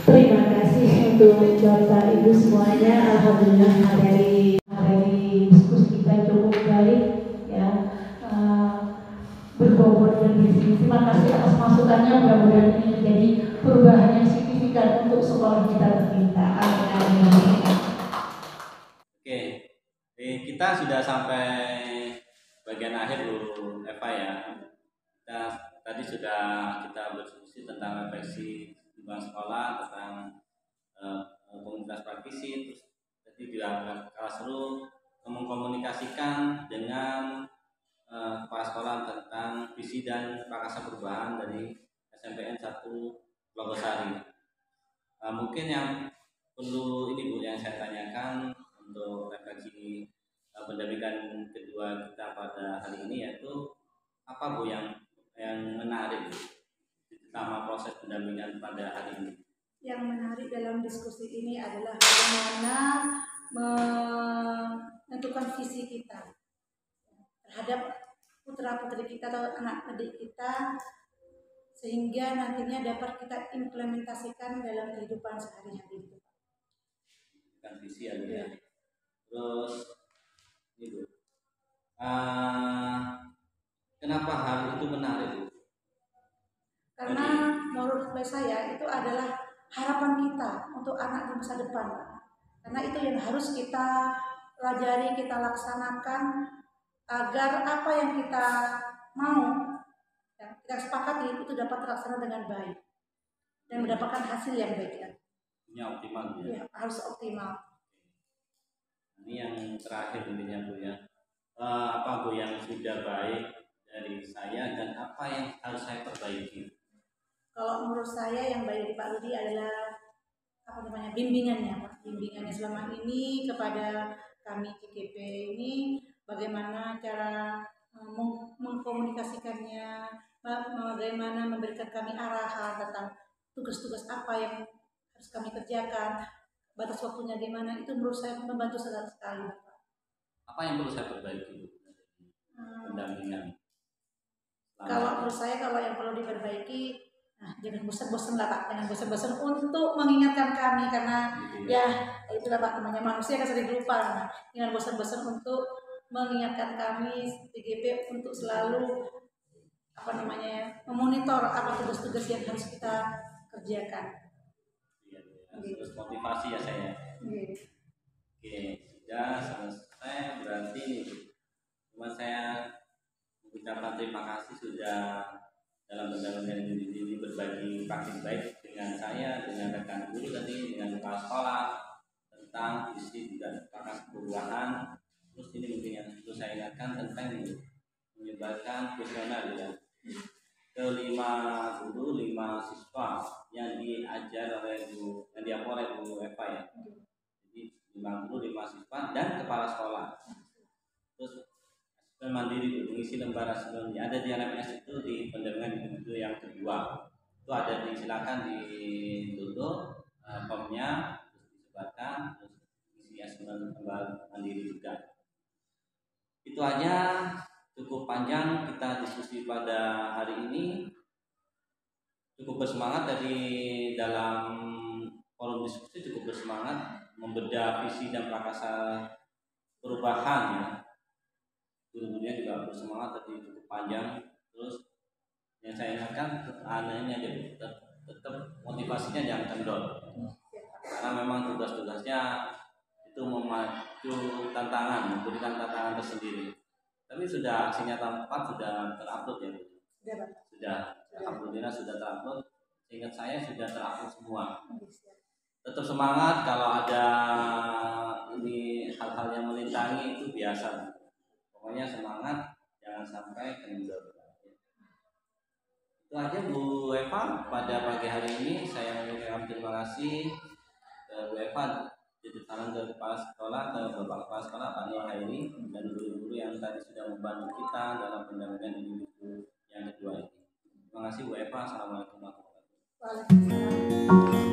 Terima kasih untuk Bapak Ibu semuanya. Alhamdulillah dari diskusi kita cukup baik ya, berbobot dan berisi. Terima kasih atas masukannya. Mudah-mudahan ini menjadi perubahan yang signifikan untuk sekolah kita tercinta. Amin. Oke, kita sudah sampai bagian akhir Bu Eva ya. Tadi sudah kita berdiskusi tentang refleksi lingkungan sekolah, tentang komunitas praktisi, terus tadi juga classroom mengkomunikasikan dengan kepala sekolah tentang visi dan prakarsa perubahan dari SMPN 1 Logosari. Mungkin yang perlu ini Bu yang saya tanyakan untuk refleksi pendampingan kedua kita pada hari ini, yaitu apa Bu yang menarik selama proses pendampingan pada hari ini? Yang menarik dalam diskusi ini adalah bagaimana menentukan visi kita terhadap putra-putri kita atau anak didik kita, sehingga nantinya dapat kita implementasikan dalam kehidupan sehari-hari. Kan visi ya. Terus ini Bu, kenapa hal itu menarik Bu? Karena menurut saya itu adalah harapan kita untuk anak di masa depan. Karena itu yang harus kita pelajari, kita laksanakan agar apa yang kita mau dan kita sepakati itu dapat terlaksana dengan baik dan mendapatkan hasil yang baik. Ini optimal ya? Ya, harus optimal. Ini yang terakhir intinya Bu ya. Apa Bu yang sudah baik dari saya dan apa yang harus saya perbaiki? Kalau menurut saya yang baik dari Pak Rudi adalah bimbingannya, Pak. Bimbingannya selama ini kepada kami CKP ini, bagaimana cara mengkomunikasikannya, bagaimana memberikan kami arahan tentang tugas-tugas apa yang harus kami kerjakan, batas waktunya gimana, itu menurut saya membantu sekali. Apa yang perlu saya perbaiki pendampingan? Kalau menurut saya kalau yang perlu diperbaiki, nah, jangan bosan-bosan lah Pak, jangan bosan-bosan untuk mengingatkan kami karena ya itulah Pak, namanya manusia kan sering lupa. Nah, jangan bosan-bosan untuk mengingatkan kami TGP untuk selalu memonitor apa tugas-tugas yang harus kita kerjakan. Terus motivasi ya saya. Oke, sudah selesai berarti cuma saya mengucapkan terima kasih sudah dalam pendampingan ini berbagi praktik baik dengan saya, dengan rekan guru tadi, dengan kepala sekolah tentang visi dan praktek perubahan. Terus ini mungkin yang perlu saya ingatkan tentang menyebarkan kuesioner ya ke 5 guru, 5 siswa yang diajar oleh Bu Eva ya. Jadi 5 guru, 5 siswa dan kepala sekolah. Terus asesmen mandiri mengisi lembar asesmen ada di LMS itu di pendampingan individu yang kedua. Itu ada silakan ditutup formnya, terus disebarkan, terus isi asesmen lembar mandiri juga. Itu aja, cukup panjang kita diskusi pada hari ini. Cukup bersemangat dari dalam forum diskusi, cukup bersemangat membedah visi dan prakarsa perubahan ya. Guru-gurunya juga bersemangat tadi cukup panjang. Terus yang saya ingatkan anehnya aja tetap motivasinya jangan kendor. Karena memang tugas-tugasnya itu memacu tantangan, memberikan tantangan tersendiri. Tapi sudah aksinya 4 sudah terupload ya. Sudah. Alhamdulillah sudah terupload. Seingat saya sudah terupload semua. Tetap semangat, kalau ada ini hal-hal yang melintangi itu biasa. Pokoknya semangat, jangan sampai kendor. Itu aja Bu Eva pada pagi hari ini. Saya mengucapkan terima kasih ke Bu Eva, jadi salam ke kepala sekolah, ke Bapak Kepala Sekolah Pak Nur Hairi dan guru-guru yang tadi sudah membantu kita dalam pendampingan individu yang kedua ini. Terima kasih Bu Eva. Assalamualaikum warahmatullahi wabarakatuh. Waalaikumsalam.